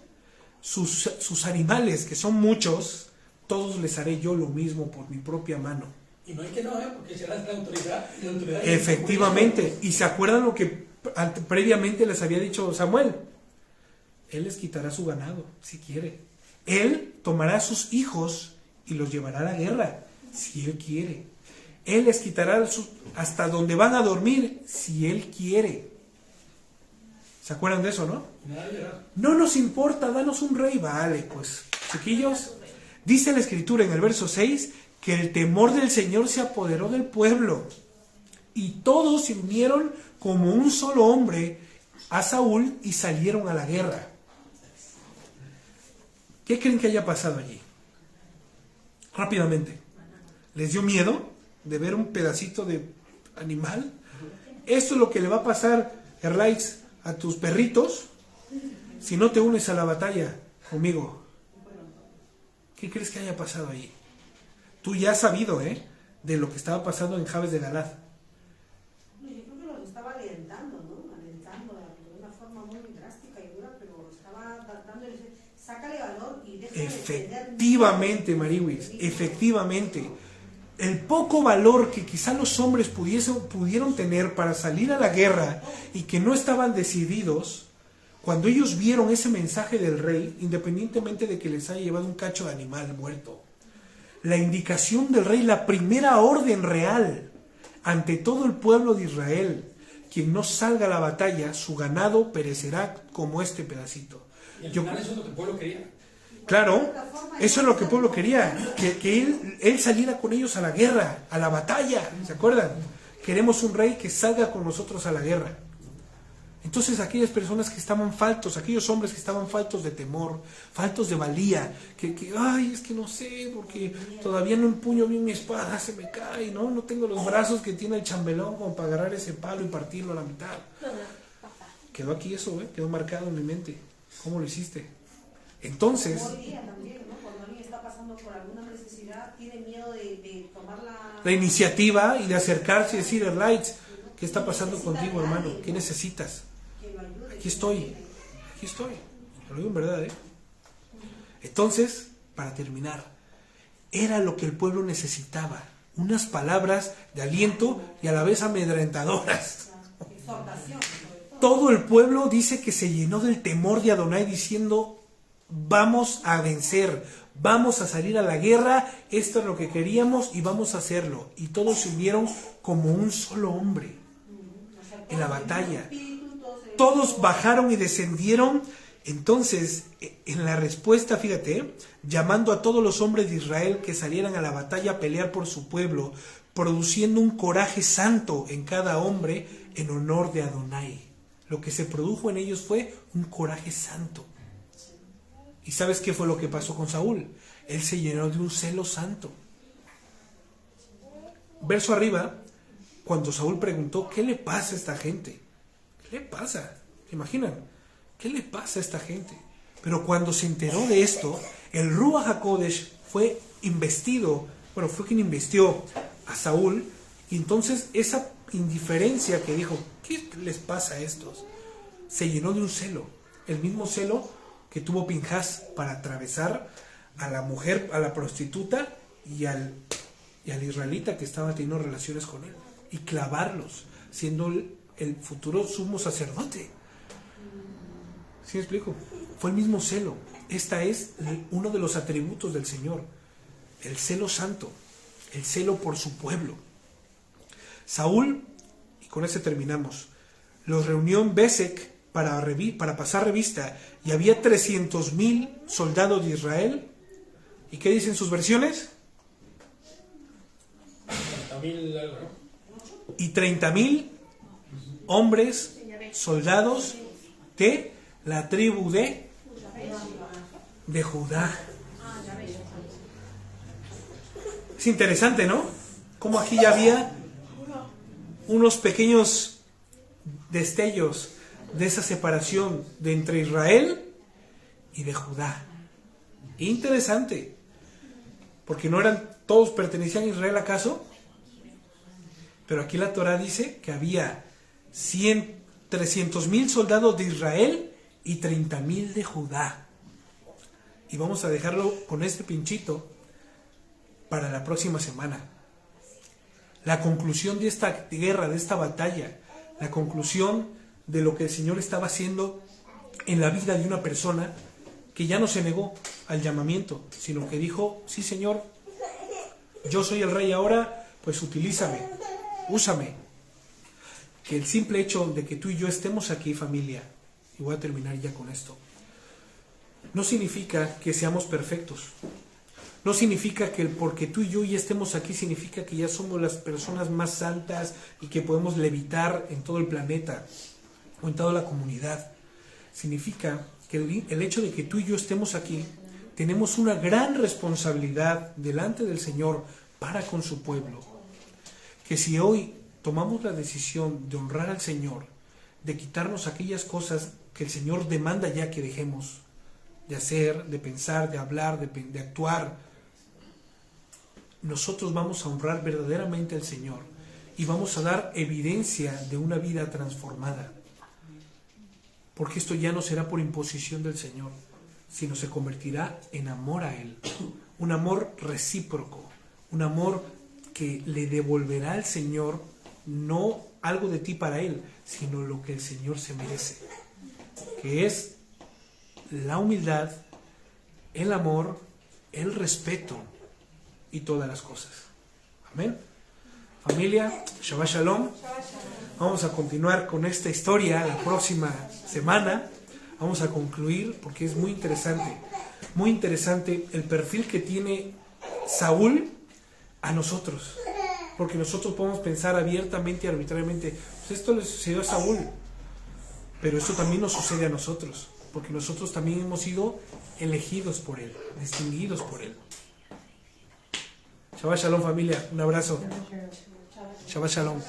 sus animales, que son muchos, todos les haré yo lo mismo por mi propia mano. Y no hay que no, porque será la autoridad. Efectivamente. Y se acuerdan lo que previamente les había dicho Samuel. Él les quitará su ganado, si quiere. Él tomará a sus hijos y los llevará a la guerra, si él quiere. Él les quitará hasta donde van a dormir, si él quiere. ¿Se acuerdan de eso, no? No nos importa, danos un rey. Vale, pues, chiquillos, dice la Escritura en el verso 6 que el temor del Señor se apoderó del pueblo. Y todos se unieron como un solo hombre a Saúl y salieron a la guerra. ¿Qué creen que haya pasado allí? Rápidamente. ¿Les dio miedo de ver un pedacito de animal? Esto es lo que le va a pasar, Erlaitz, a tus perritos si no te unes a la batalla conmigo. ¿Qué crees que haya pasado allí? Tú ya has sabido, de lo que estaba pasando en Jabes de Galad. Yo creo que los estaba alentando, ¿no? Alentando de una forma muy drástica y dura, pero estaba dándole, sácale valor y déjale. Efectivamente, Mariwis, efectivamente. El poco valor que quizá los hombres pudieron tener para salir a la guerra y que no estaban decididos, cuando ellos vieron ese mensaje del rey, independientemente de que les haya llevado un cacho de animal muerto, la indicación del rey, la primera orden real ante todo el pueblo de Israel: quien no salga a la batalla, su ganado perecerá como este pedacito. Y al final eso es lo que el pueblo quería. Claro, eso es lo que el pueblo quería, que él saliera con ellos a la guerra, a la batalla, ¿se acuerdan? Queremos un rey que salga con nosotros a la guerra. Entonces aquellas personas que estaban faltos, aquellos hombres que estaban faltos de temor, faltos de valía, ay, es que no sé, porque todavía no empuño bien mi espada, se me cae, no tengo los brazos que tiene el chambelán como para agarrar ese palo y partirlo a la mitad. Quedó aquí eso, quedó marcado en mi mente. ¿Cómo lo hiciste? Entonces, Hoy día también, ¿no? Cuando alguien está pasando por alguna necesidad, tiene miedo de tomar la iniciativa y de acercarse y decir: Erlaitz, ¿qué está pasando contigo, hermano? ¿Qué necesitas? Aquí estoy. Te lo digo en verdad, Entonces, para terminar, era lo que el pueblo necesitaba: unas palabras de aliento y a la vez amedrentadoras. Todo el pueblo dice que se llenó del temor de Adonai, diciendo: vamos a vencer, vamos a salir a la guerra, esto es lo que queríamos y vamos a hacerlo. Y todos se unieron como un solo hombre en la batalla. Todos bajaron y descendieron. Entonces, en la respuesta, fíjate, llamando a todos los hombres de Israel que salieran a la batalla a pelear por su pueblo, produciendo un coraje santo en cada hombre en honor de Adonai. Lo que se produjo en ellos fue un coraje santo. ¿Y sabes qué fue lo que pasó con Saúl? Él se llenó de un celo santo. Verso arriba, cuando Saúl preguntó: ¿qué le pasa a esta gente? ¿Qué le pasa? ¿Se imaginan? ¿Qué le pasa a esta gente? Pero cuando se enteró de esto, el Ruach HaKodesh fue investido, fue quien investió a Saúl, y entonces esa indiferencia que dijo: ¿qué les pasa a estos?, se llenó de un celo, el mismo celo que tuvo Pinjas para atravesar a la mujer, a la prostituta y al israelita que estaba teniendo relaciones con él, y clavarlos, siendo el futuro sumo sacerdote. ¿Sí me explico? Fue el mismo celo. Esta es uno de los atributos del Señor, el celo santo, el celo por su pueblo. Saúl, y con ese terminamos, los reunió en Besek para pasar revista, y había 300,000 soldados de Israel. ¿Y qué dicen sus versiones? 30,000 algo, ¿no? Y 30,000 hombres, soldados de la tribu de Judá. Es interesante, ¿no? Como aquí ya había unos pequeños destellos de esa separación de entre Israel y de Judá. Interesante, porque no eran todos pertenecían a Israel, ¿acaso? Pero aquí la Torah dice que había 300,000 soldados de Israel y 30,000 de Judá. Y vamos a dejarlo con este pinchito para la próxima semana. La conclusión de esta guerra, de esta batalla, la conclusión de lo que el Señor estaba haciendo en la vida de una persona que ya no se negó al llamamiento, sino que dijo: sí, Señor, yo soy el rey ahora, pues utilízame, úsame. Que el simple hecho de que tú y yo estemos aquí, familia, y voy a terminar ya con esto, no significa que seamos perfectos, No significa que porque tú y yo ya estemos aquí, significa que ya somos las personas más santas y que podemos levitar en todo el planeta o en toda la comunidad. Significa que el hecho de que tú y yo estemos aquí, tenemos una gran responsabilidad delante del Señor para con su pueblo. Que si hoy tomamos la decisión de honrar al Señor, de quitarnos aquellas cosas que el Señor demanda ya que dejemos de hacer, de pensar, de hablar, de actuar, nosotros vamos a honrar verdaderamente al Señor y vamos a dar evidencia de una vida transformada. Porque esto ya no será por imposición del Señor, sino se convertirá en amor a Él. Un amor recíproco, un amor que le devolverá al Señor no algo de ti para Él, sino lo que el Señor se merece, que es la humildad, el amor, el respeto y todas las cosas. Amén. Familia, Shabbat Shalom. Vamos a continuar con esta historia la próxima semana. Vamos a concluir porque es muy interesante el perfil que tiene Saúl a nosotros. Porque nosotros podemos pensar abiertamente y arbitrariamente, pues esto le sucedió a Saúl, pero esto también nos sucede a nosotros, porque nosotros también hemos sido elegidos por Él, distinguidos por Él. Shabbat Shalom, familia, un abrazo. Shabbat Shalom.